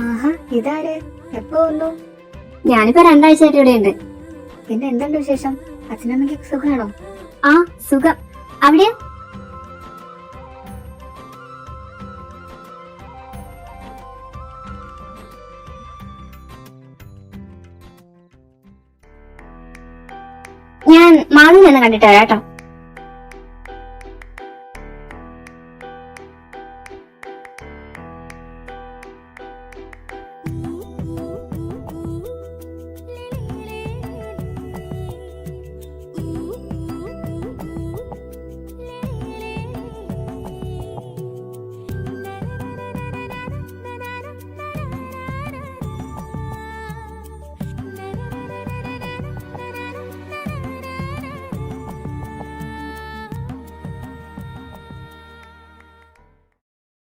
ആഹാ, ഇതാര്? എപ്പോ വന്നു? ഞാനിപ്പോ 2 ആഴ്ചയായിട്ട് ഇവിടെ ഉണ്ട്. പിന്നെ എന്തുണ്ട് വിശേഷം? അച്ഛനമ്മയ്ക്ക് സുഖാണോ? ആ, സുഖം. അവിടെയോ? ഞാൻ മാധുവിനെ ഒന്ന് കണ്ടിട്ട് വരാം കേട്ടോ.